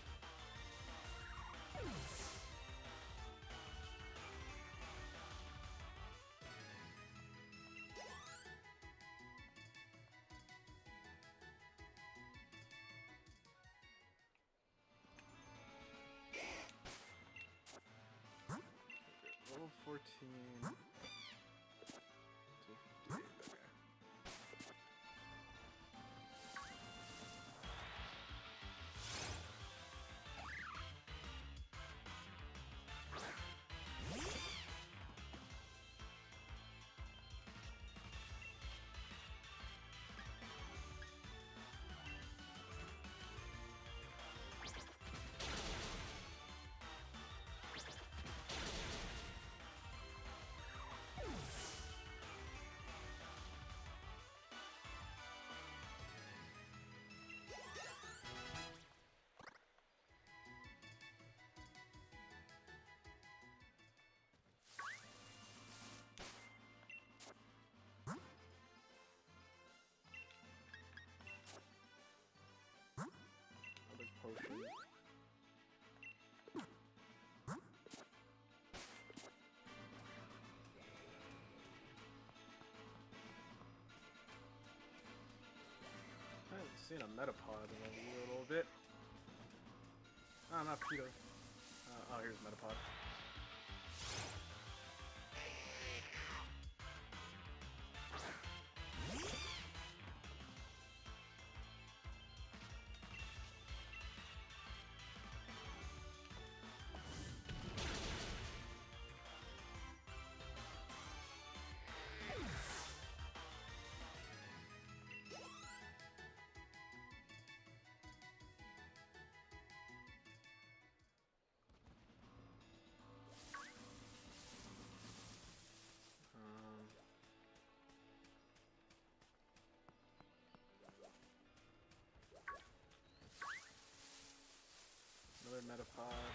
Level 14. 258, okay. Another potion. I haven't seen a Metapod in a little bit. Ah, not Peter. Oh, here's Metapod. Another Metapod.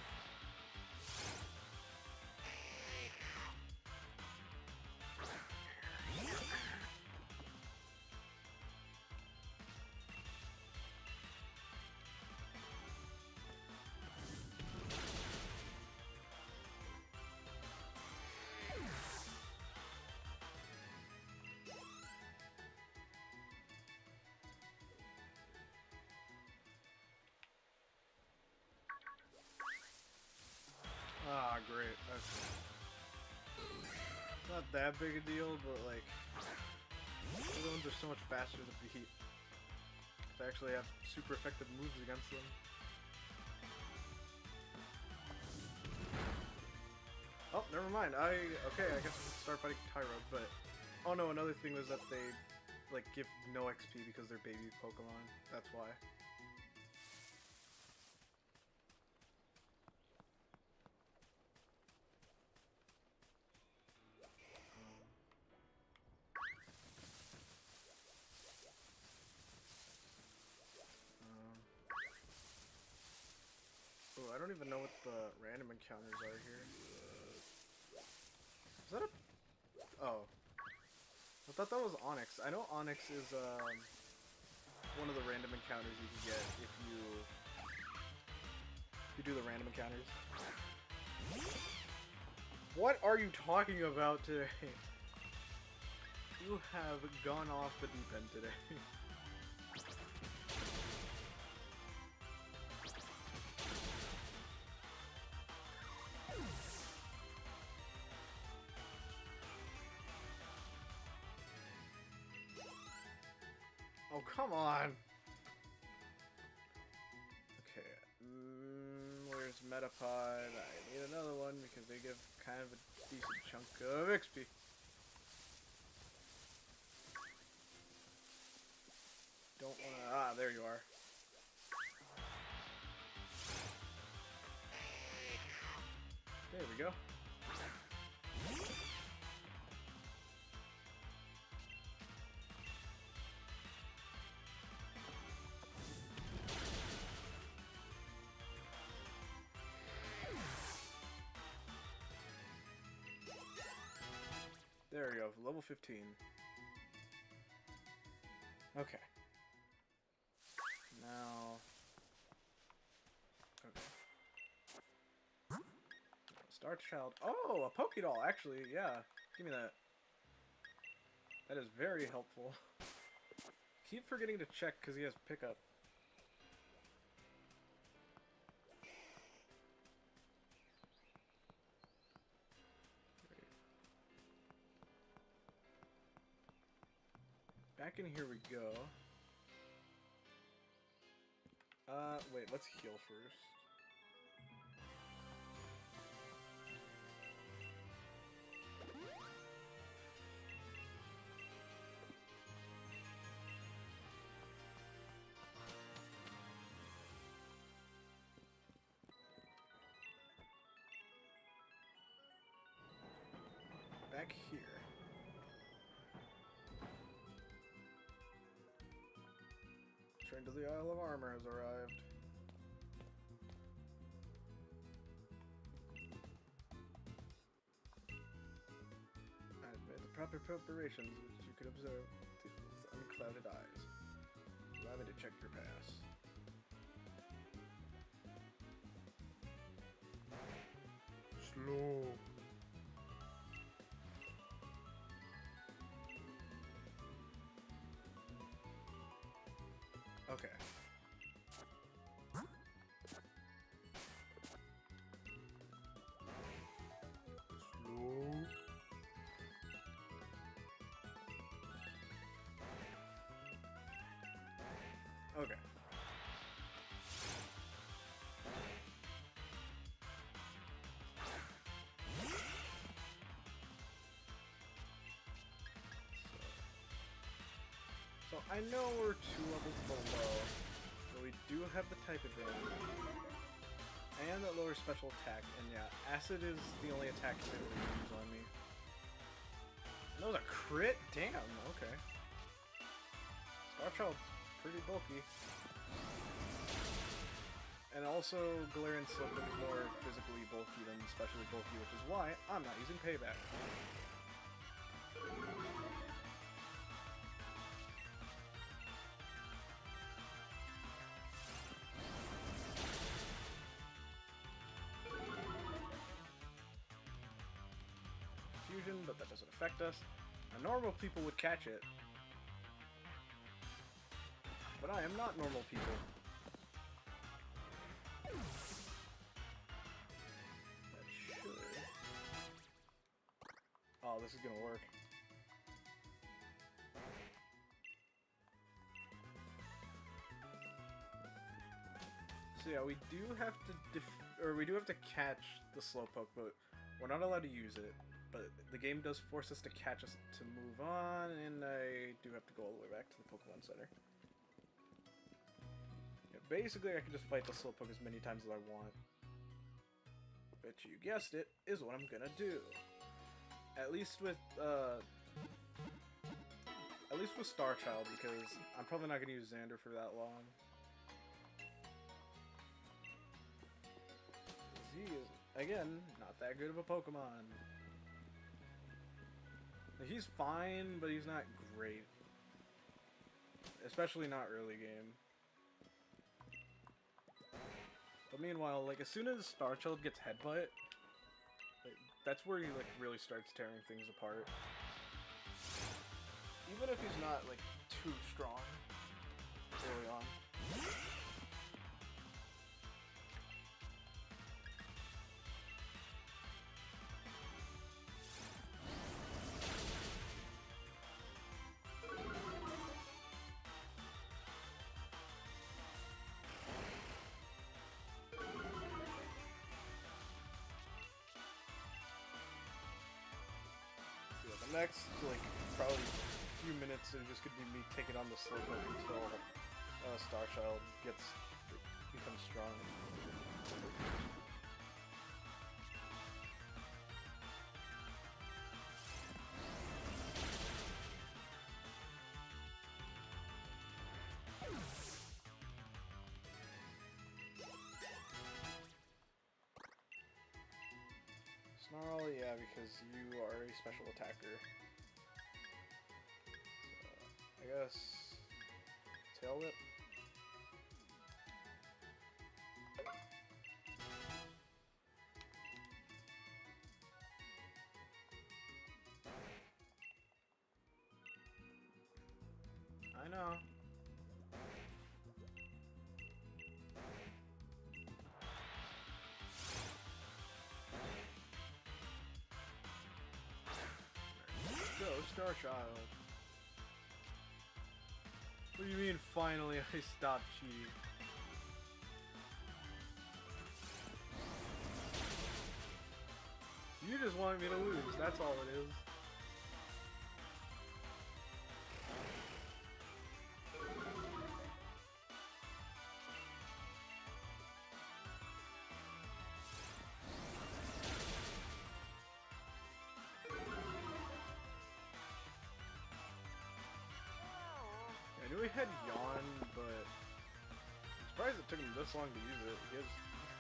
Ah, great. Okay. It's not that big a deal, but like, the ones are so much faster to beat. I actually have super effective moves against them. Oh, never mind. Okay, I guess we can start fighting Tyro, but oh no, another thing was that they like give no XP because they're baby Pokemon. That's why. Oh, I don't even know what the random encounters are here. Is that a... Oh. I thought that was Onyx. I know Onyx is one of the random encounters you can get if you do the random encounters. What are you talking about today? You have gone off the deep end today. Oh, come on! Okay, where's Metapod? I need another one because they give kind of a decent chunk of XP. Don't wanna... Ah, there you are. There we go. There we go, level 15. Okay. Now... Okay. Star Child. Oh, a Pokédoll, actually, yeah. Give me that. That is very helpful. Keep forgetting to check because he has pickup. Back in here we go. Wait, let's heal first. Back here. Train to the Isle of Armor has arrived. I've made the proper preparations which you could observe with unclouded eyes. Allow me to check your pass. Slow. Okay. Slow. Okay. So I know we're 2 levels below, but we do have the type advantage. And that lower special attack, and yeah, Acid is the only attack he really use on me. And that was a crit? Damn, okay. Star Child's pretty bulky. And also, Galarian Slipper is more physically bulky than specially bulky, which is why I'm not using Payback. But that doesn't affect us. Now, normal people would catch it. But I am not normal people. That should... Oh, this is gonna work. So yeah, we do have to catch the Slowpoke, but we're not allowed to use it. But the game does force us to catch us to move on, and I do have to go all the way back to the Pokemon Center. Yeah, basically, I can just fight the Slowpoke as many times as I want. Bet you guessed it, is what I'm gonna do. At least with Star Child, because I'm probably not gonna use Xander for that long. He is, again, not that good of a Pokemon. He's fine, but he's not great. Especially not early game. But meanwhile, like, as soon as Star Child gets Headbutt, like, that's where he, like, really starts tearing things apart. Even if he's not, like, too strong early on. Next, like, probably a few minutes, it's just gonna be me taking on the Slowpoke until Star Child becomes strong. Snarl, yeah, because you are a special attacker. guess Tail Whip. I know. Go, Star Child. What do you mean, finally I stopped cheating? You just wanted me to lose, that's all it is. I knew he had Yawn, but I'm surprised it took him this long to use it. He has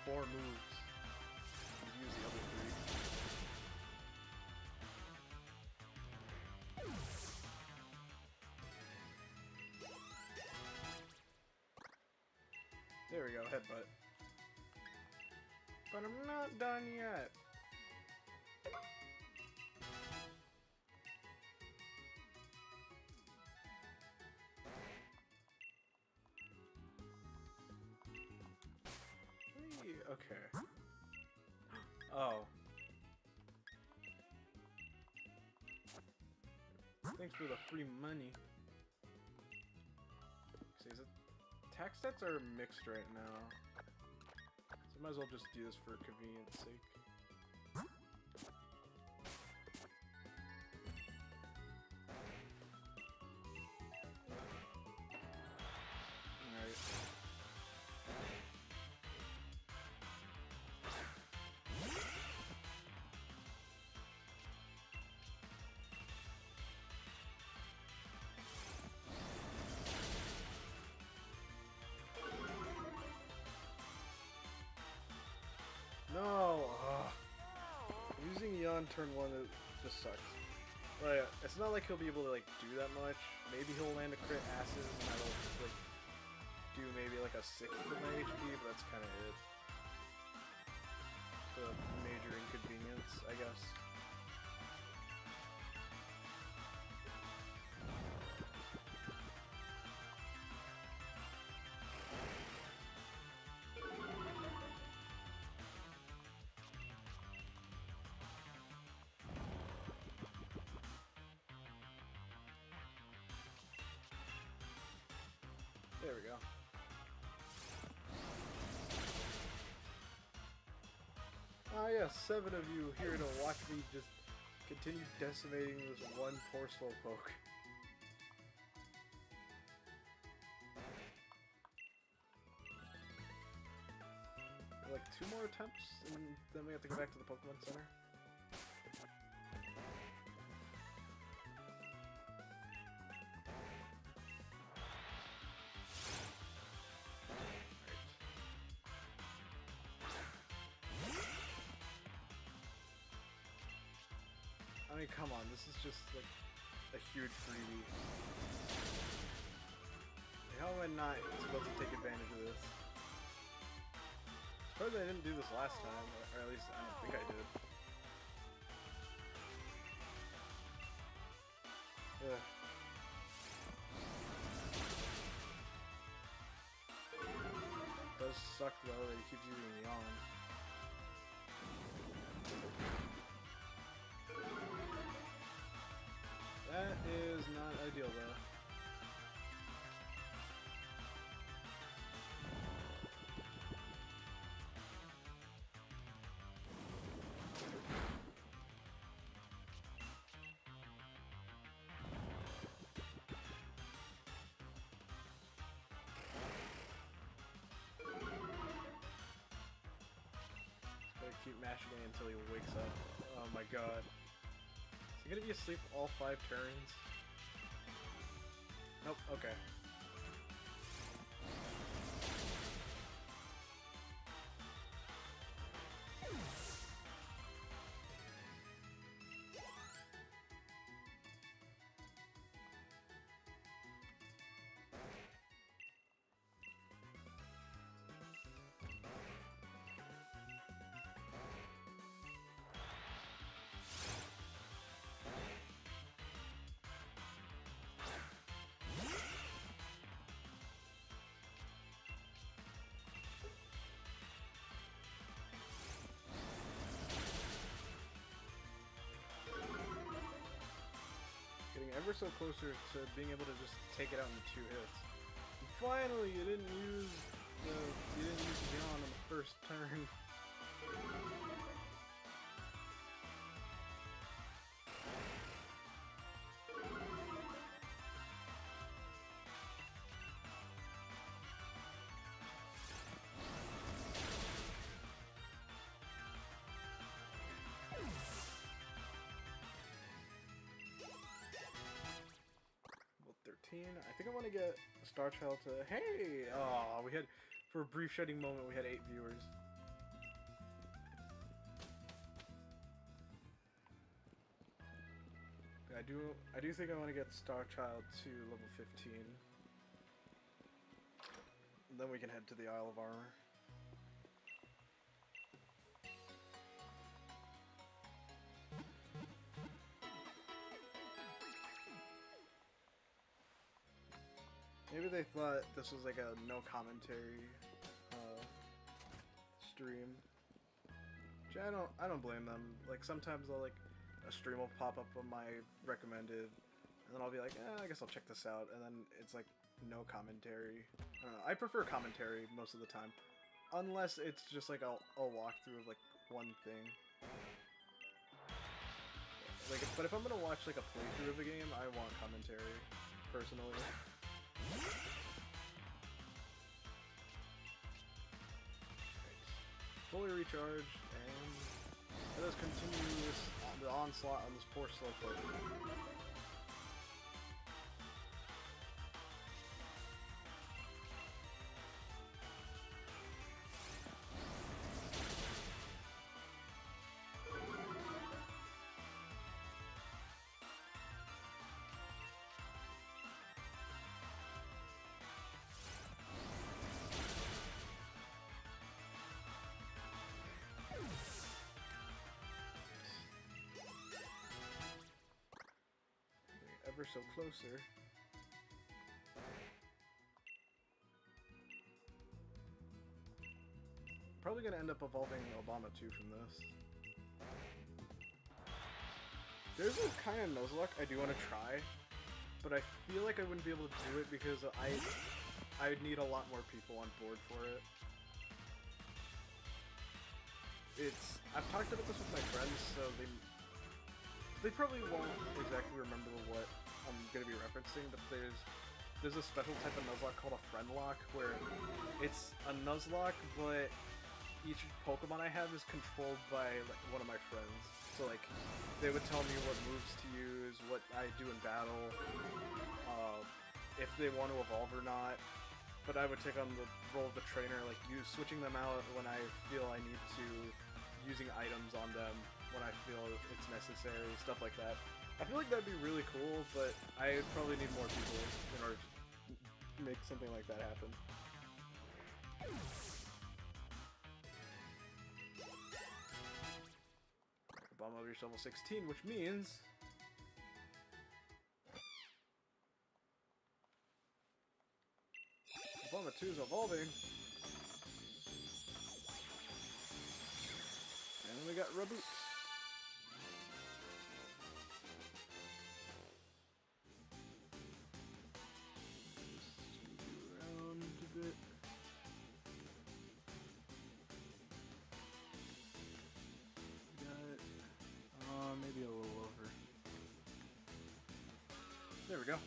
4 moves. He's used the other 3. There we go, headbutt. But I'm not done yet. Okay. Oh. Thanks for the free money. See, attack stats are mixed right now. So I might as well just do this for convenience sake. Alright. No! I'm using Yawn turn 1, it just sucks. But it's not like he'll be able to like do that much. Maybe he'll land a crit Asses and that'll like do maybe like a 6th of my HP, but that's kinda it. The major inconvenience, I guess. There we go. Ah yes, 7 of you here to watch me just continue decimating this one poor slowpoke. Like 2 more attempts, and then we have to go back to the Pokemon Center. I mean, come on, this is just like a huge freebie. Like, how am I not supposed to take advantage of this? Suppose I didn't do this last time, or at least I don't think I did. Ugh. It does suck though that he keeps using Yawn. That is not ideal though. Gotta keep mashing it until he wakes up. Oh my god. Is he gonna be asleep all 5 turns? Nope, okay. ever so closer to being able to just take it out in 2 hits. And finally, you didn't use Beyond on the first turn. I think I want to get Star Child to... Hey! Oh, we had... For a brief shedding moment, we had 8 viewers. I do think I want to get Star Child to level 15. And then we can head to the Isle of Armor. Maybe they thought this was like a no commentary stream. Which I don't blame them. Like sometimes I'll a stream will pop up on my recommended, and then I'll be like, I guess I'll check this out, and then it's like no commentary. I don't know. I prefer commentary most of the time, unless it's just like a walkthrough of like one thing. But if I'm gonna watch like a playthrough of a game, I want commentary personally. Fully recharged, and let us continue the onslaught on this poor slowpoke. Ever so closer. Probably gonna end up evolving Obama 2 from this. There's a kind of Nuzlocke I do want to try, but I feel like I wouldn't be able to do it because I'd need a lot more people on board for it. I've talked about this with my friends, so they probably won't exactly remember what I'm going to be referencing, but there's a special type of Nuzlocke called a friend lock, where it's a Nuzlocke, but each Pokemon I have is controlled by one of my friends. So they would tell me what moves to use, what I do in battle, if they want to evolve or not. But I would take on the role of the trainer, switching them out when I feel I need to, using items on them when I feel it's necessary, stuff like that. I feel like that'd be really cool, but I probably need more people in order to make something like that happen. Obama reached level 16, which means... Obama 2 is evolving. And then we got Reboot. Around a bit. Got maybe a little over. There we go.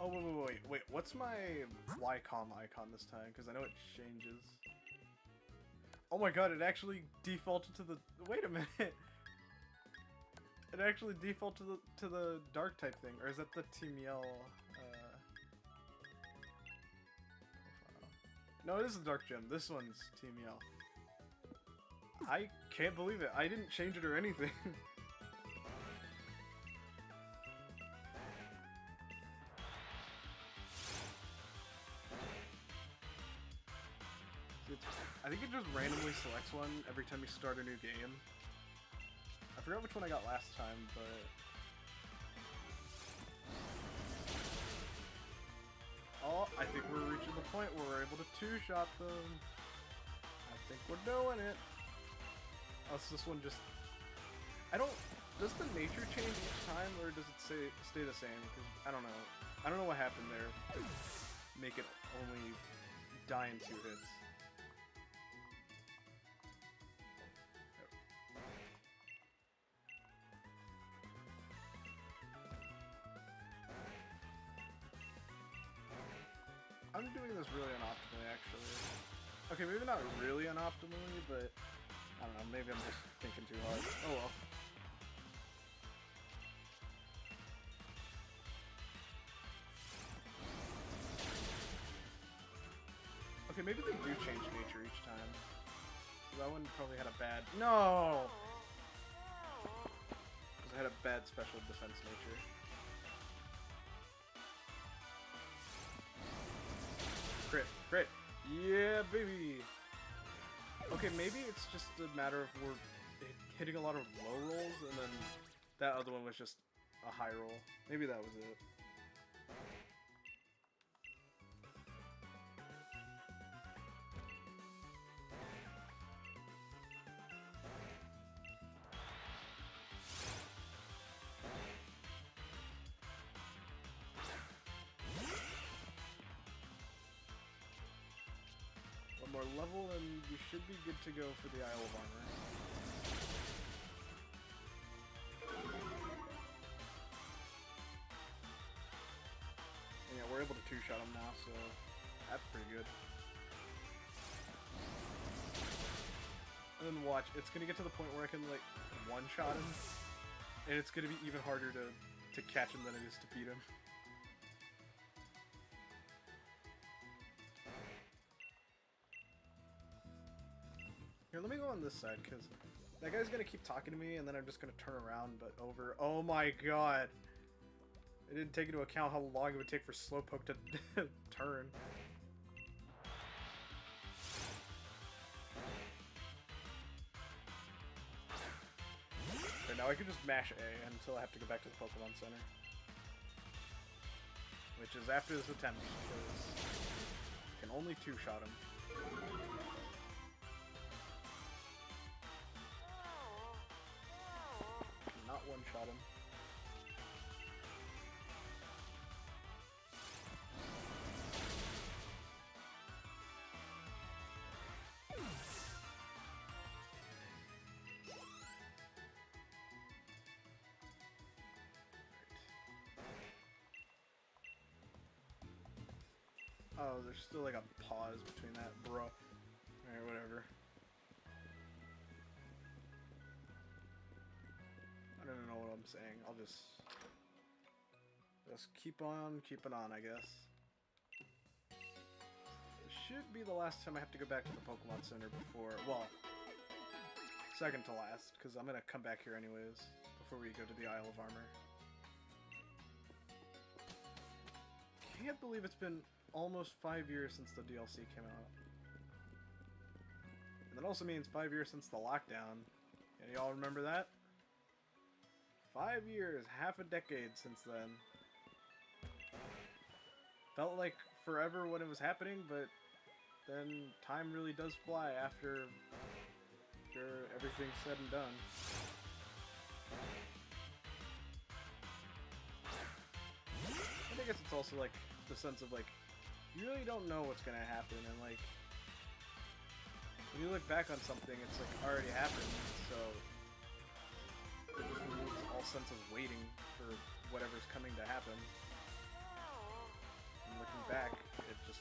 Oh, wait, what's my Ycom icon this time? Because I know it changes. Oh my god, it actually defaulted to the... Wait a minute! It actually defaulted to the dark type thing, or is that the Team Yell, profile? No, it is the Dark Gem. This one's Team Yell. I can't believe it. I didn't change it or anything. I think it just randomly selects one every time you start a new game. I forgot which one I got last time, but... one-shot them. I think we're doing it. Oh, so this one just... I don't... Does the nature change each time, or does it stay the same? Because I don't know. I don't know what happened there to make it only die in 2 hits. I'm doing this really unoptimally, actually. Okay, maybe not really unoptimally, but I don't know, maybe I'm just thinking too hard. Oh well. Okay, maybe they do change nature each time. So that one probably had a bad... No! Because I had a bad special defense nature. Crit, crit! Yeah, baby! Okay, maybe it's just a matter of we're hitting a lot of low rolls, and then that other one was just a high roll. Maybe that was it. One more level, and we should be good to go for the Isle of Armor. And yeah, we're able to two-shot him now, so that's pretty good. And then watch, it's gonna get to the point where I can, like, one-shot him, and it's gonna be even harder to catch him than it is to beat him. Here, let me go on this side, because that guy's gonna keep talking to me, and then I'm just gonna turn around, but over... Oh my god! I didn't take into account how long it would take for Slowpoke to turn. Okay, now I can just mash A until I have to go back to the Pokemon Center. Which is after this attempt, because I can only two-shot him. Not one-shot him. Oh, there's still like a pause between that, bro. Alright, whatever. I don't know what I'm saying. I'll just keep on keeping on, I guess. It should be the last time I have to go back to the Pokemon Center before, well, second to last, because I'm gonna come back here anyways before we go to the Isle of Armor. Can't believe it's been almost 5 years since the DLC came out. And that also means 5 years since the lockdown. Any y'all remember that? 5 years, half a decade since then. Felt like forever when it was happening, but then time really does fly after everything's said and done. And I guess it's also like the sense of like, you really don't know what's gonna happen, and like, when you look back on something, it's like already happened, so it just removes all sense of waiting for whatever's coming to happen. And looking back, it just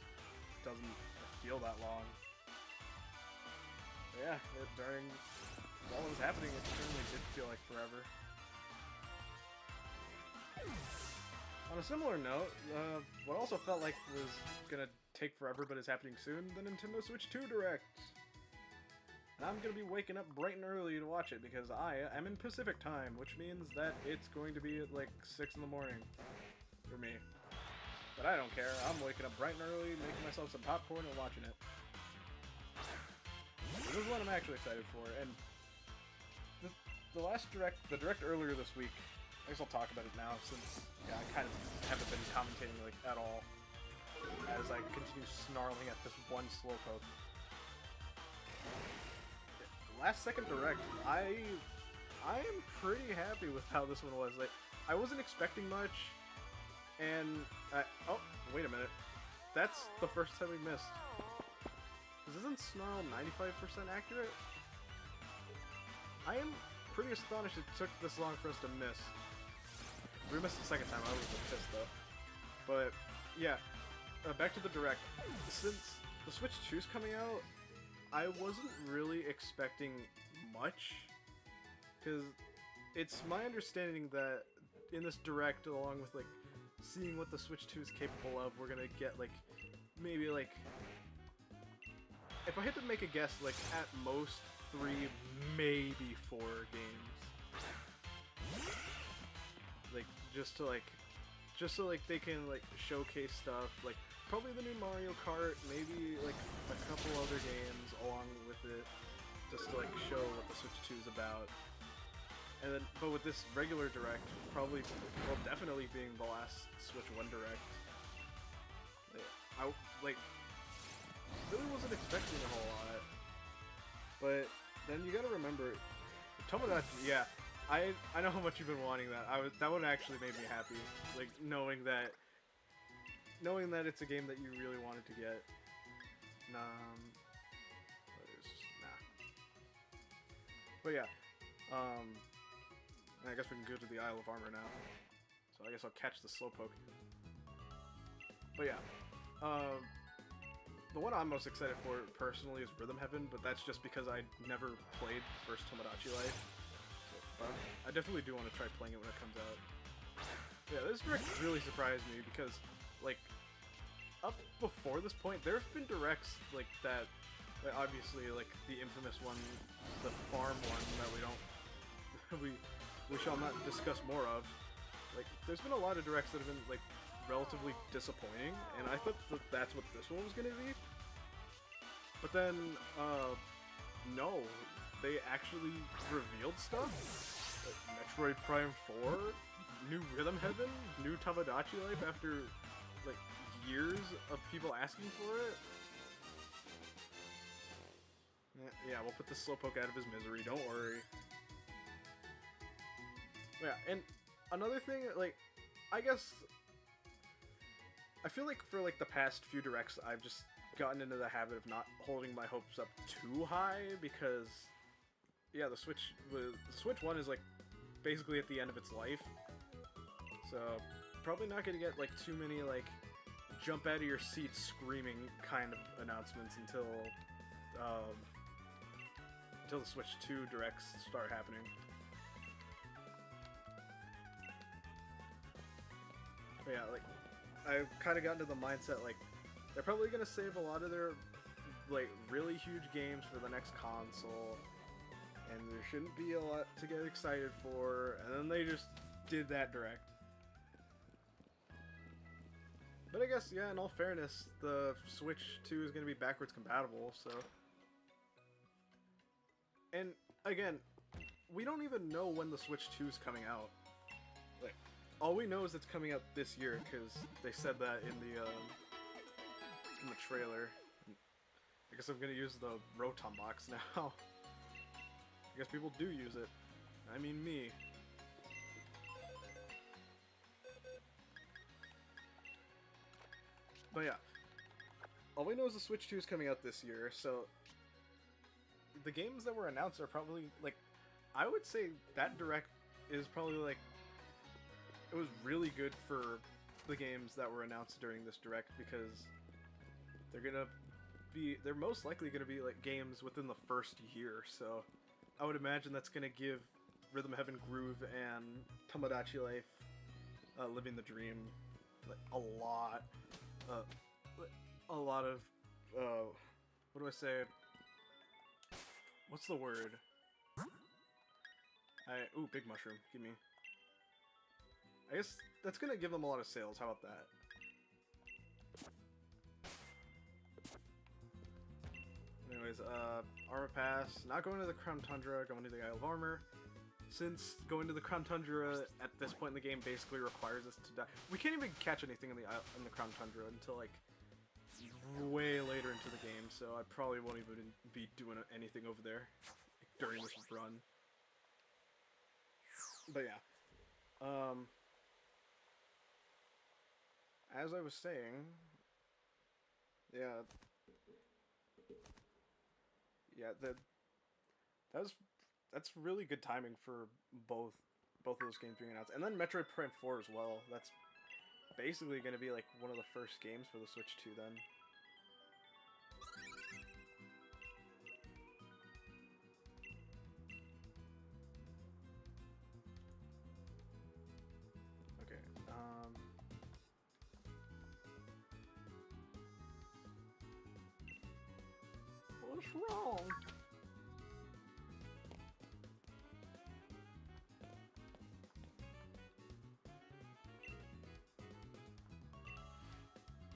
doesn't feel that long. But yeah, while it was happening, it certainly did feel like forever. On a similar note, what also felt like was gonna take forever but is happening soon, the Nintendo Switch 2 Direct. And I'm gonna be waking up bright and early to watch it because I am in Pacific time, which means that it's going to be at like 6 in the morning for me. But I don't care, I'm waking up bright and early, making myself some popcorn and watching it. This is what I'm actually excited for, and the direct earlier this week, I guess I'll talk about it now since, yeah, I kind of haven't been commentating like at all. as I continue snarling at this one Slowpoke. Last second direct, I am pretty happy with how this one was. Like, I wasn't expecting much, and oh, wait a minute, that's the first time we missed. Isn't Snarl 95% accurate? I am pretty astonished it took this long for us to miss. If we missed the second time, I was pissed though. But yeah, back to the direct. Since the Switch 2's coming out, I wasn't really expecting much, because it's my understanding that in this direct, along with like seeing what the Switch 2 is capable of, we're gonna get like maybe like, if I had to make a guess, like at most 3, maybe 4 games. Like just so they can like showcase stuff, like probably the new Mario Kart, maybe like a couple other games along with it, just to like show what the Switch 2 is about. And then, but with this regular direct, probably, well, definitely being the last Switch 1 direct, I like really wasn't expecting a whole lot. But then you gotta remember, Tomodachi, yeah, I know how much you've been wanting that. That one actually made me happy, like knowing that it's a game that you really wanted to get. Nah. But yeah, I guess we can go to the Isle of Armor now. So I guess I'll catch the Slowpoke. But yeah, the one I'm most excited for personally is Rhythm Heaven, but that's just because I never played the first Tomodachi Life. So, but I definitely do want to try playing it when it comes out. Yeah, this direct really surprised me because, like, up before this point, there have been directs like that. Like, obviously, like the infamous one, the farm one that we shall not discuss more of. Like, there's been a lot of directs that have been like relatively disappointing, and I thought that that's what this one was gonna be. But then, no, they actually revealed stuff. Like Metroid Prime 4, new Rhythm Heaven, new Tomodachi Life after like years of people asking for it. Yeah, we'll put the Slowpoke out of his misery, don't worry. Yeah, and another thing, like, I guess, I feel like for, like, the past few directs, I've just gotten into the habit of not holding my hopes up too high, because, yeah, the Switch 1 is, like, basically at the end of its life, so probably not gonna get, like, too many, like, jump out of your seat screaming kind of announcements until the Switch 2 directs start happening. But yeah, like, I've kind of gotten to the mindset, like, they're probably going to save a lot of their, like, really huge games for the next console, and there shouldn't be a lot to get excited for, and then they just did that direct. But I guess, yeah, in all fairness, the Switch 2 is going to be backwards compatible, so... And, again, we don't even know when the Switch 2 is coming out. Like, all we know is it's coming out this year, because they said that in the trailer. I guess I'm gonna use the Rotom box now. I guess people do use it. I mean me. But yeah. All we know is the Switch 2 is coming out this year, so... The games that were announced are probably, like... I would say that direct is probably, like... It was really good for the games that were announced during this direct, because they're most likely gonna be like games within the first year, so I would imagine that's gonna give Rhythm Heaven Groove and Tomodachi Life Living the Dream like a lot of what do I say? What's the word? Ooh, Big Mushroom, give me. I guess that's gonna give them a lot of sales. How about that? Anyways, Armor Pass. Not going to the Crown Tundra, going to the Isle of Armor. Since going to the Crown Tundra at this point in the game basically requires us to die. We can't even catch anything in the Crown Tundra until like way later into the game, so I probably won't even be doing anything over there during this run. But yeah, as I was saying, yeah, that's really good timing for both of those games being announced, and then Metroid Prime 4 as well. That's basically going to be like one of the first games for the Switch 2 then. Okay, what's wrong?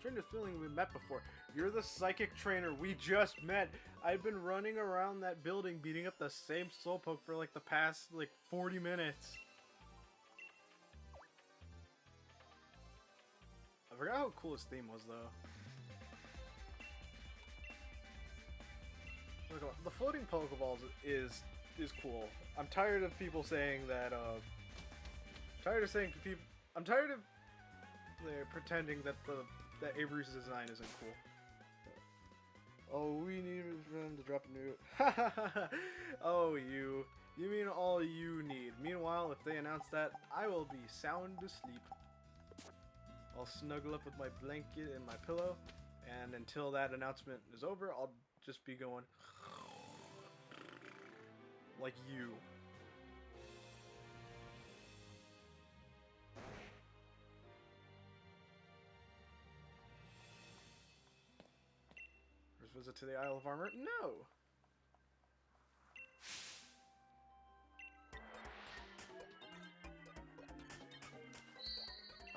Trainer feeling we met before. You're the psychic trainer we just met. I've been running around that building beating up the same slowpoke for like the past like 40 minutes. I forgot how cool his theme was though. The floating Pokeballs is cool. I'm tired of people saying that. I'm tired of they're pretending that that Avery's design isn't cool. Oh, we need them to drop a new. Oh, you mean all you need. Meanwhile, if they announce that, I will be sound asleep. I'll snuggle up with my blanket and my pillow, and until that announcement is over, I'll just be going like you. First visit to the Isle of Armor? No!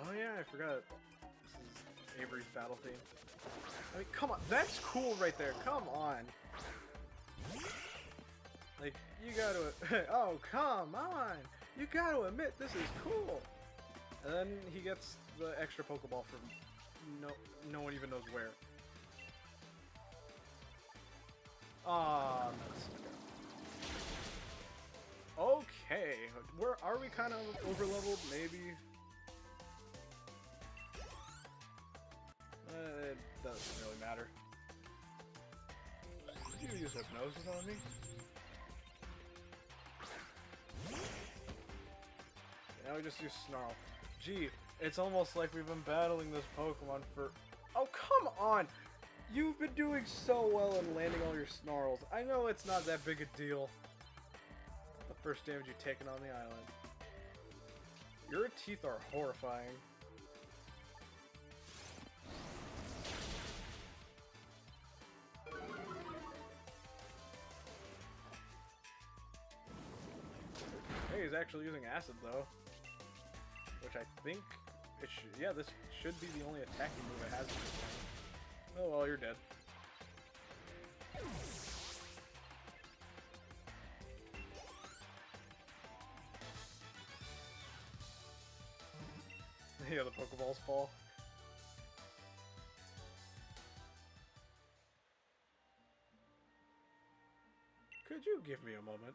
Oh yeah, I forgot. This is Avery's battle theme. I mean, come on. That's cool right there. Come on. Like, you gotta... Oh, come on. You gotta admit, this is cool. And then he gets the extra Pokeball from no one even knows where. Ah, okay. Are we kind of over-leveled? Maybe. It doesn't really matter. Did you use hypnosis on me? Now we just use Snarl. Gee, it's almost like we've been battling this Pokemon for... Oh, come on! You've been doing so well in landing all your Snarls. I know it's not that big a deal. The first damage you've taken on the island. Your teeth are horrifying. Hey, he's actually using acid though. Which I think it should... Yeah, this should be the only attacking move it has in this game. Oh well, you're dead. Yeah, the Pokeballs fall. Could you give me a moment?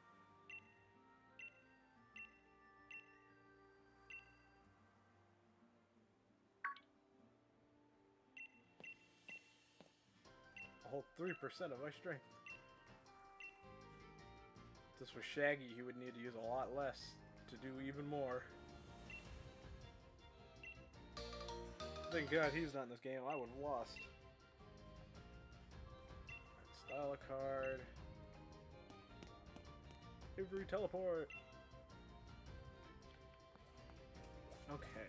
A whole 3% of my strength. If this was Shaggy, he would need to use a lot less to do even more. Thank God he's not in this game. I would have lost. Style a card. Every teleport. Okay.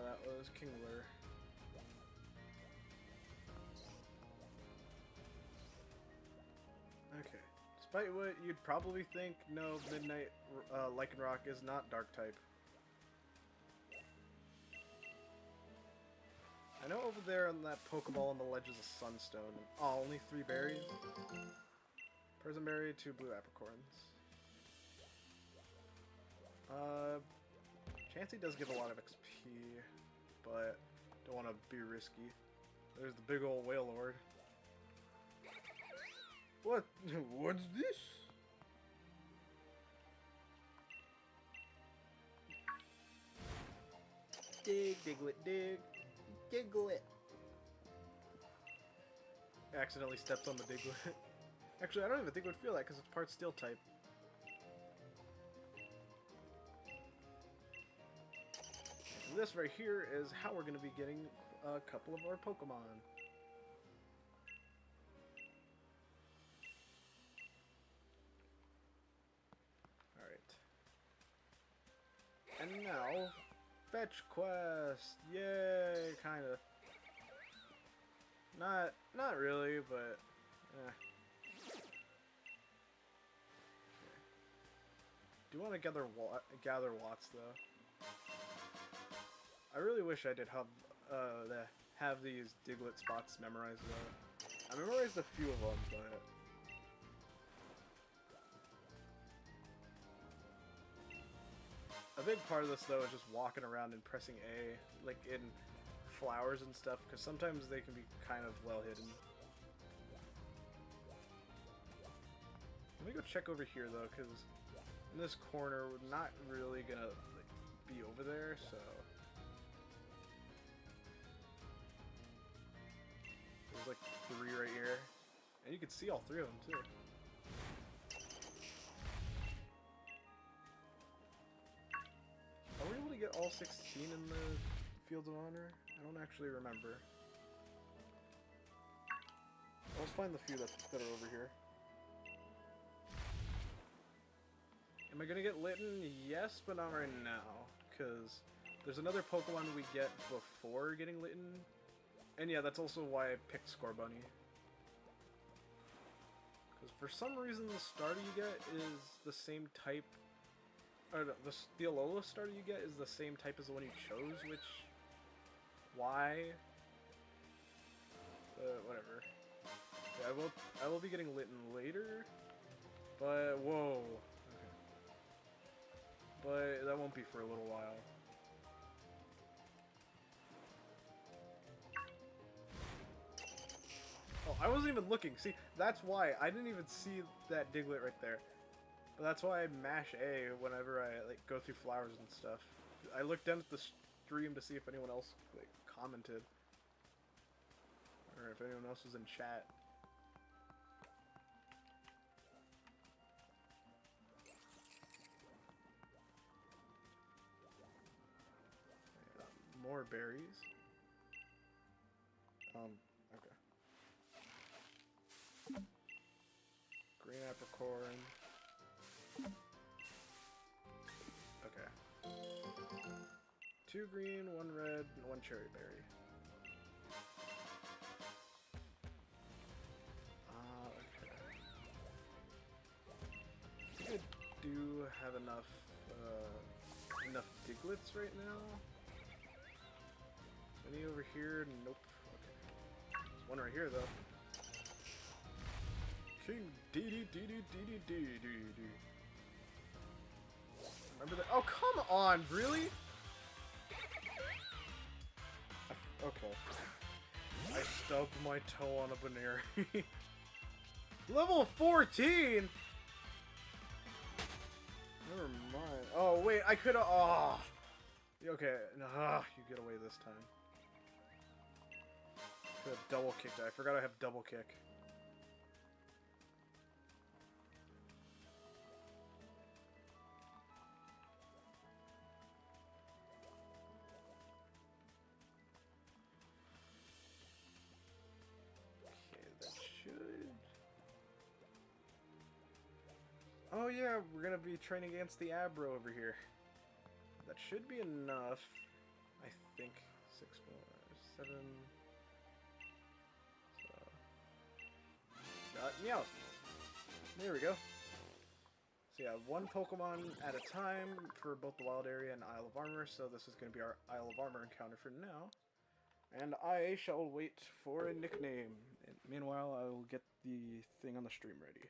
That was Kingler. Okay. Despite what you'd probably think, no, Midnight Lycanroc is not Dark type. I know over there on that Pokeball on the ledge is a Sunstone. Oh, only 3 berries? Prison Berry, 2 blue apricorns. Chansey does give a lot of XP, but Don't want to be risky. There's the big old whale lord. What? What's this? Dig, Diglett, dig. Diglett. I accidentally stepped on the Diglett. Actually, I don't even think it would feel that because it's part steel type. And this right here is how we're going to be getting a couple of our Pokemon. Alright. And now, fetch quest! Yay! Kinda. Not really, but do want to gather watts though. I really wish I did have these Diglett spots memorized though. I memorized a few of them, but a big part of this though is just walking around and pressing A, like in flowers and stuff, because sometimes they can be kind of well hidden. Let me go check over here though, because in this corner we're not really gonna like, be over there, so there's like 3 right here, and you can see all 3 of them too. Are we able to get all 16 in the Fields of Honor? I don't actually remember. Let's find the few that are over here. Am I gonna get Litten? Yes, but not right now, because there's another Pokemon we get before getting Litten. And yeah, that's also why I picked Scorbunny. Because for some reason the starter you get is the same type. Or the Alola starter you get is the same type as the one you chose, which... Why? Whatever. Yeah, I will be getting Litten later, but whoa. Okay. But that won't be for a little while. Oh, I wasn't even looking. See, that's why I didn't even see that Diglett right there. But that's why I mash A whenever I like go through flowers and stuff. I looked down at the stream to see if anyone else like commented, or if anyone else was in chat. More berries. Okay. Green apricorn. Okay. 2 green, 1 red, and 1 cherry berry. Okay. I think I do have enough Digletts right now. Any over here? Nope. Okay. There's one right here though. King Dedede. Remember that? Oh, come on, really? Okay. I stubbed my toe on a Baneri. Level 14? Never mind. Oh, wait, I could've... Oh. Okay, you get away this time. Could've double kicked it. I forgot I have double kick. Oh yeah, we're gonna be training against the Abro over here. That should be enough, I think. 6 more, 7. So, Meowth. There we go. So yeah, 1 Pokemon at a time for both the Wild Area and Isle of Armor. So this is gonna be our Isle of Armor encounter for now. And I shall wait for a nickname. And meanwhile, I will get the thing on the stream ready.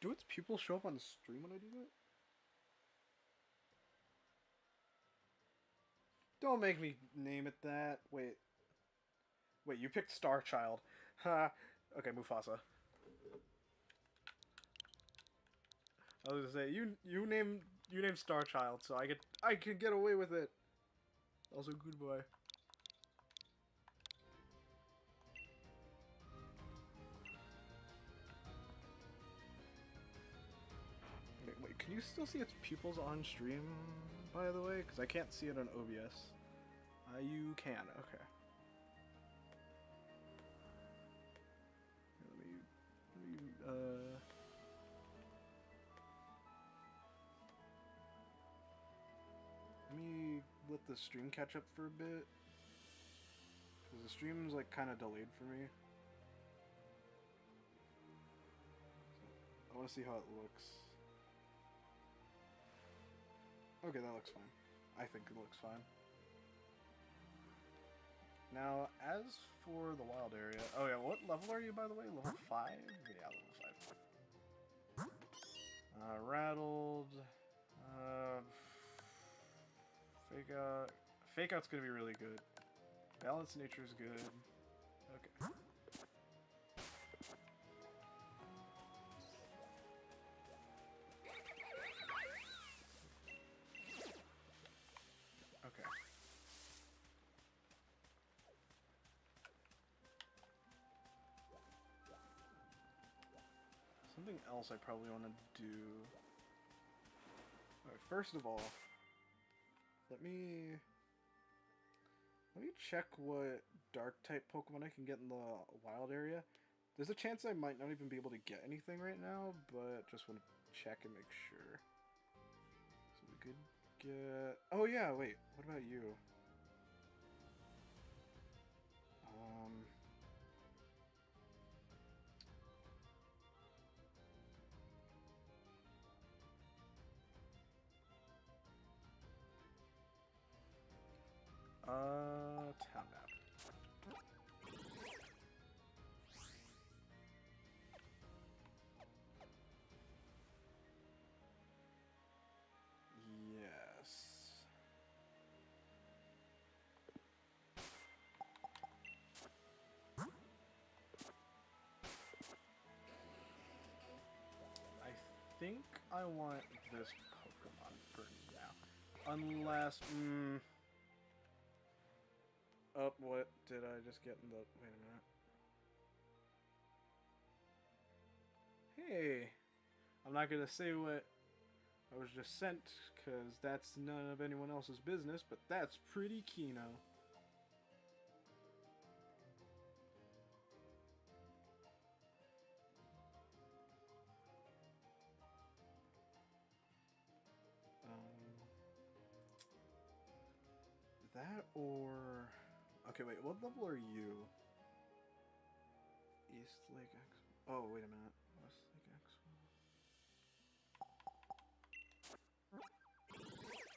Do its pupils show up on the stream when I do that? Don't make me name it that. Wait. Wait, you picked Star Child. Ha. Okay, Mufasa. I was gonna say you name Star Child, so I can get away with it. Also, goodbye. Wait, can you still see its pupils on stream, by the way? Because I can't see it on OBS. You can, okay. Let me let the stream catch up for a bit. Because the stream's like kind of delayed for me. I want to see how it looks. Okay, that looks fine. I think it looks fine. Now, as for the wild area... Oh yeah, what level are you, by the way? Level 5? Yeah, level 5. Rattled... Fake out... Fake out's gonna be really good. Balanced nature's good. Okay. Okay. Something else I probably want to do... Alright, first of all, let me check what dark type Pokemon I can get in the wild area. There's a chance I might not even be able to get anything right now, but just want to check and make sure. So we could get... Oh yeah, wait, what about you? Town map. Yes. I think I want this Pokemon for now. Unless, oh, what did I just get in the... Wait a minute. Hey! I'm not gonna say what I was just sent, because that's none of anyone else's business, but that's pretty Kino. That or... Okay, wait, what level are you? East Lake X... Oh, wait a minute. West Lake X... Rain...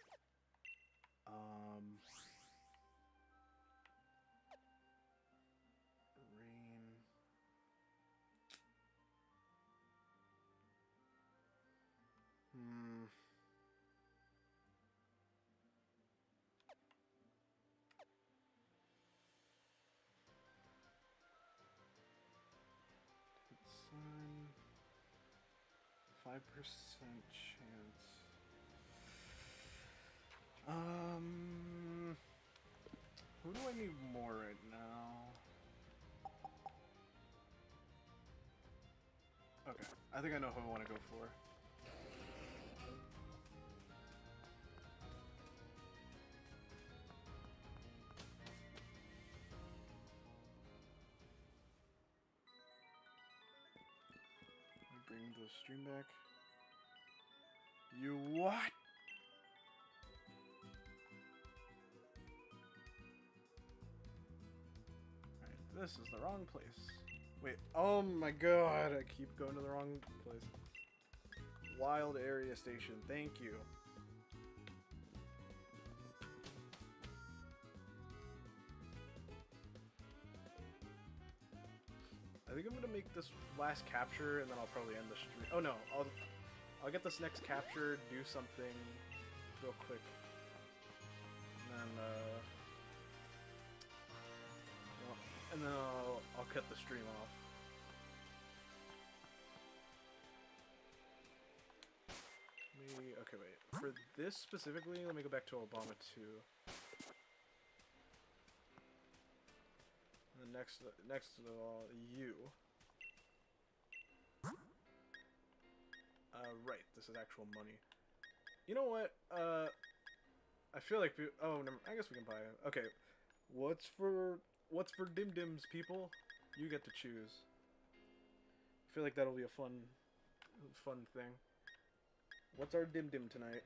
5% chance. Who do I need more right now? Okay, I think I know who I want to go for. Bring the stream back. You what? Alright, this is the wrong place. Wait, oh my god, I keep going to the wrong place. Wild Area Station, thank you. I think I'm gonna make this last capture, and then I'll probably end the stream. Oh no, I'll get this next capture, do something real quick, and then I'll cut the stream off. Okay, wait. For this specifically, let me go back to Obama 2. And then next to all, you. Right. This is actual money. You know what? I feel like I guess we can buy it. Okay. What's for dim dims, people? You get to choose. I feel like that'll be a fun thing. What's our dim dim tonight?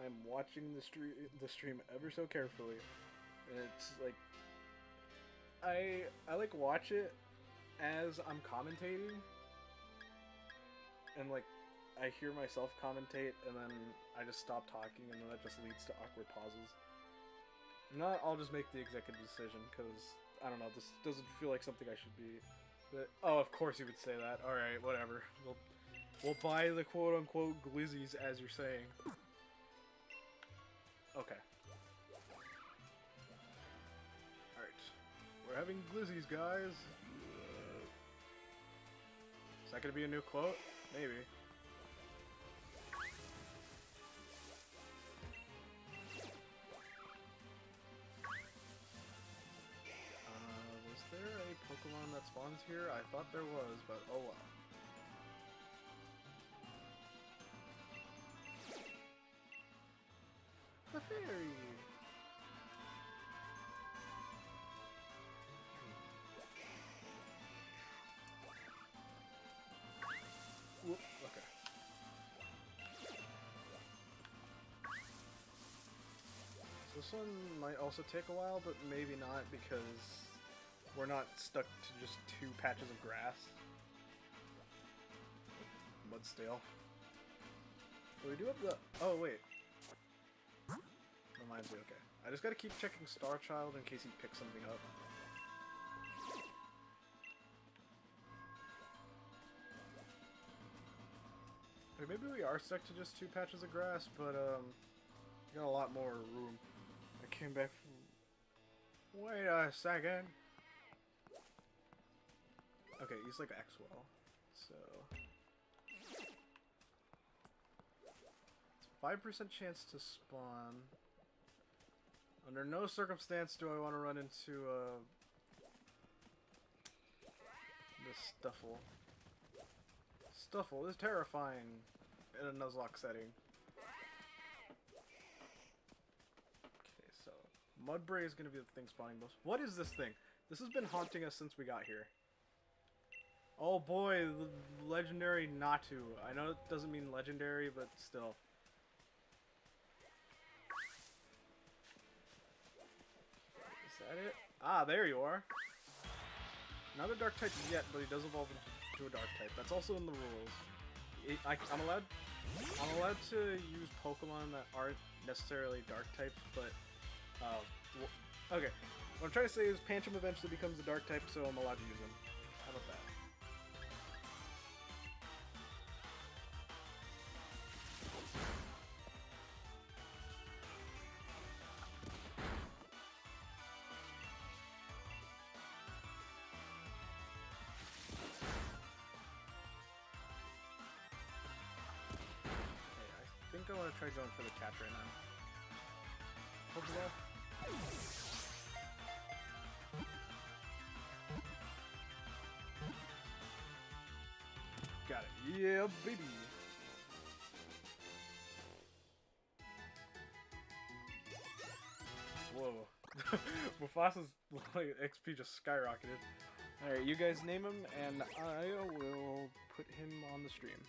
I'm watching the stream ever so carefully. And it's like I like watch it as I'm commentating, and like I hear myself commentate, and then I just stop talking, and then that just leads to awkward pauses. Not, I'll just make the executive decision because I don't know. This doesn't feel like something I should be. But, oh, of course you would say that. All right, whatever. We'll buy the quote unquote glizzies as you're saying. Okay. All right, we're having glizzies, guys. Is that gonna be a new quote? Maybe. Was there a Pokemon that spawns here? I thought there was, but oh well. The fairy! Whoop, okay. So this one might also take a while, but maybe not because we're not stuck to just 2 patches of grass. But still. So we do have the... Oh, wait. Reminds me, okay. I just gotta keep checking Star Child in case he picks something up. Okay, maybe we are stuck to just 2 patches of grass, but got a lot more room. I came back from... Wait a second. Okay, he's like Axwell, so... It's 5% chance to spawn. Under no circumstance do I want to run into this Stuffle. Stuffle is terrifying in a Nuzlocke setting. Okay, so Mudbray is going to be the thing spawning most. What is this thing? This has been haunting us since we got here. Oh boy, the legendary Natu. I know it doesn't mean legendary, but still. Is that it? Ah, there you are. Not a dark type yet, but he does evolve into a dark type. That's also in the rules. I'm allowed to use Pokemon that aren't necessarily dark types, but okay. What I'm trying to say is Pancham eventually becomes a dark type, so I'm allowed to use him. How about that? I think I want to try going for the catch right now. Pokeball. Got it. Yeah, baby. Whoa. Mufasa's like, XP just skyrocketed. Alright, you guys name him, and I will put him on the stream.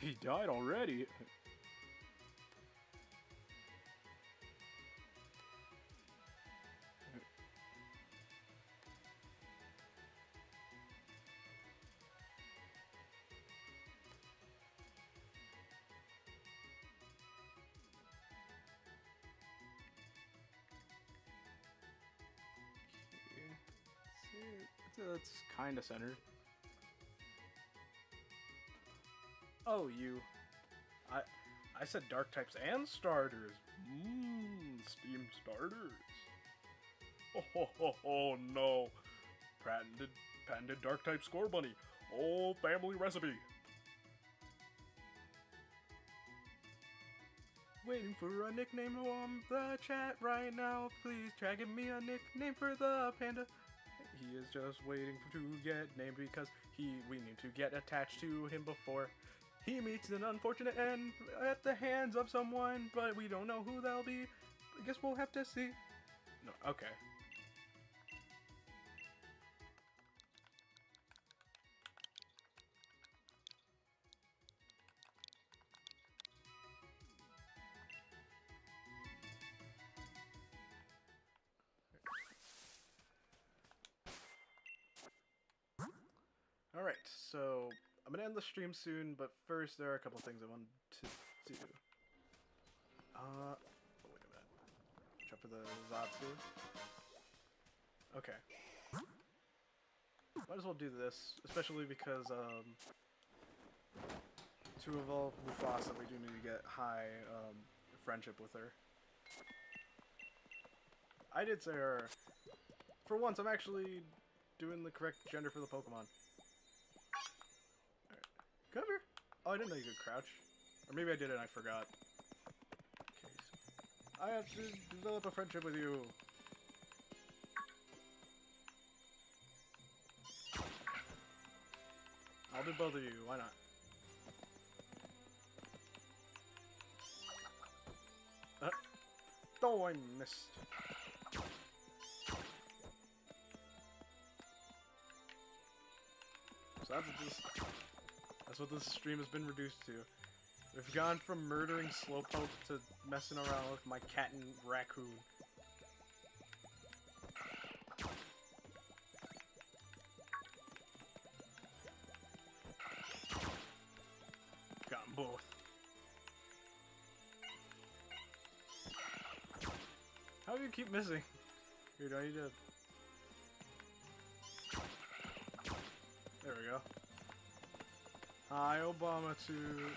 He died already? That's kind of centered. Oh, you. I said dark types and starters. Steam starters. Oh no. Patented dark type score bunny. Old family recipe. Waiting for a nickname on the chat right now. Please try give me a nickname for the panda. He is just waiting to get named because we need to get attached to him before he meets an unfortunate end at the hands of someone, but we don't know who they'll be. I guess we'll have to see. No, okay. Alright, so I'm gonna end the stream soon, but first there are a couple things I wanted to do. Oh, wait a minute. Check for the Zatsu. Okay. Might as well do this, especially because, to evolve Mufasa, we do need to get high, friendship with her. I did say her. For once, I'm actually doing the correct gender for the Pokemon. Alright. Come here. Oh, I didn't know you could crouch. Or maybe I did and I forgot. Okay, so I have to develop a friendship with you. I'll do both of you, why not? Oh, I missed. So that's what this stream has been reduced to. We've gone from murdering Slowpoke to messing around with my cat and raccoon. Got 'em both. How do you keep missing? Here, no, you did. There we go. Hi, Obama, too.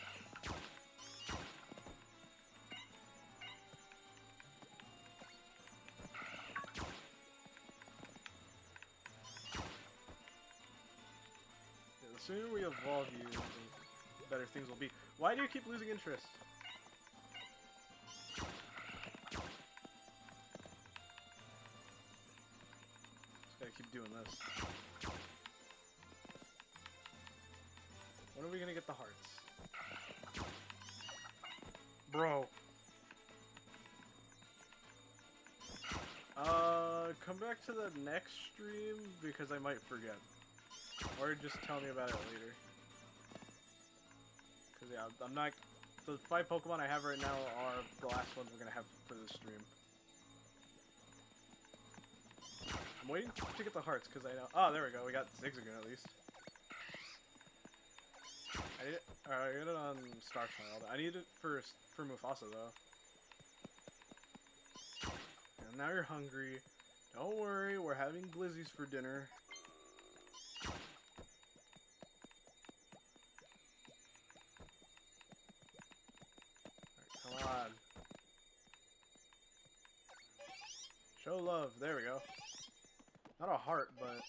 Yeah, the sooner we evolve you, the better things will be. Why do you keep losing interest? Just gotta keep doing this. When are we gonna get the hearts? Bro. Come back to the next stream because I might forget. Or just tell me about it later. Cause yeah, I'm not... The 5 Pokemon I have right now are the last ones we're gonna have for this stream. I'm waiting to get the hearts because I know... Oh, there we go. We got Zigzagoon at least. I need it. Alright, I got it on Starchild. I need it for Mufasa though. And now you're hungry. Don't worry, we're having glizzies for dinner. Alright, come on. Show love. There we go. Not a heart, but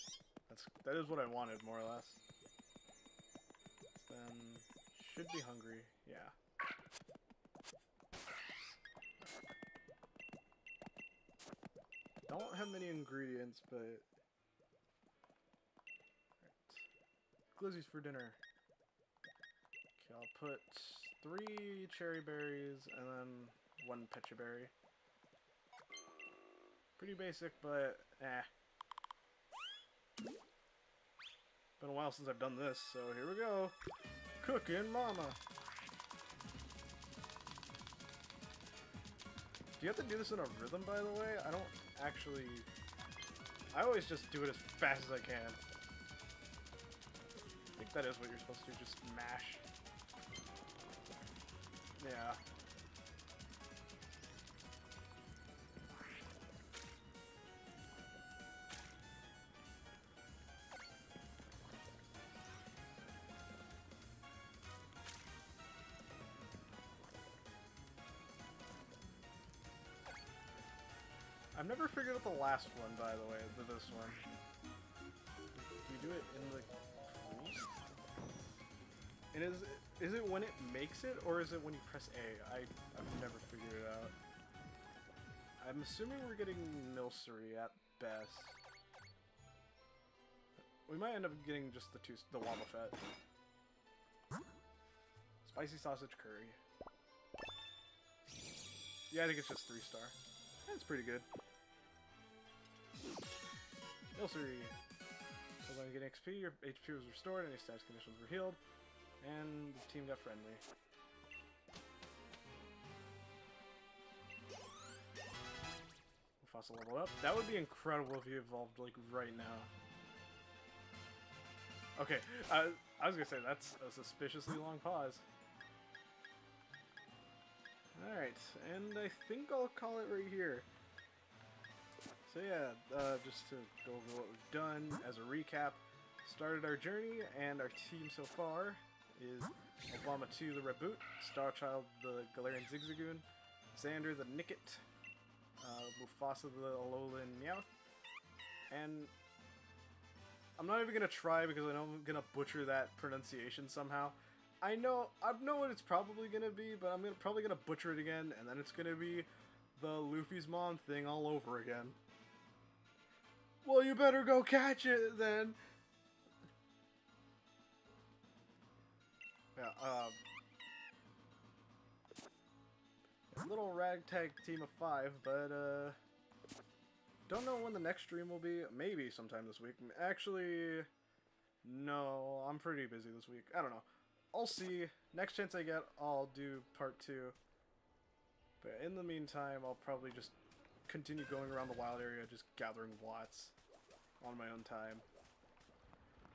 that is what I wanted more or less. Then should be hungry, yeah. Don't have many ingredients, but... Right. Glizzies for dinner. Okay, I'll put 3 cherry berries and then 1 pecha berry. Pretty basic, but eh. Been a while since I've done this, so here we go. Cooking mama. Do you have to do this in a rhythm, by the way? I don't actually... I always just do it as fast as I can. I think that is what you're supposed to do, just mash. Yeah. I've never figured out the last one, by the way, this one. Do you do it in the crease? And is it when it makes it, or is it when you press A? I've never figured it out. I'm assuming we're getting Milcery at best. We might end up getting just the Wobbuffet. Spicy sausage curry. Yeah, I think it's just 3-star. That's pretty good. Milcery. So when you get XP, your HP was restored, any status conditions were healed, and the team got friendly. Mufasa leveled up. That would be incredible if he evolved, like, right now. Okay, I was gonna say, that's a suspiciously long pause. Alright, and I think I'll call it right here. So yeah, just to go over what we've done as a recap, started our journey, and our team so far is Obama 2 the Reboot, Starchild the Galarian Zigzagoon, Xander the Nickit, Mufasa the Alolan Meowth, and I'm not even going to try because I know I'm going to butcher that pronunciation somehow. I know what it's probably going to be, but I'm probably going to butcher it again, and then it's going to be the Luffy's mom thing all over again. Well, you better go catch it, then! Yeah, a little ragtag team of 5, but, don't know when the next stream will be. Maybe sometime this week. Actually, no, I'm pretty busy this week. I don't know. I'll see. Next chance I get, I'll do part 2. But in the meantime, I'll probably just continue going around the wild area, just gathering Watts on my own time.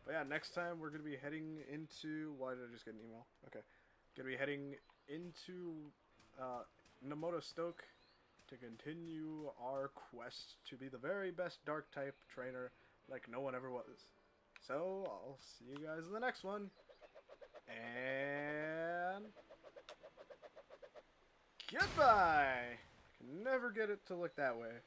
But yeah, next time we're going to be heading into... Why did I just get an email? Okay. Going to be heading into Namoto Stoke to continue our quest to be the very best Dark-type trainer like no one ever was. So, I'll see you guys in the next one. And... goodbye! Can never get it to look that way.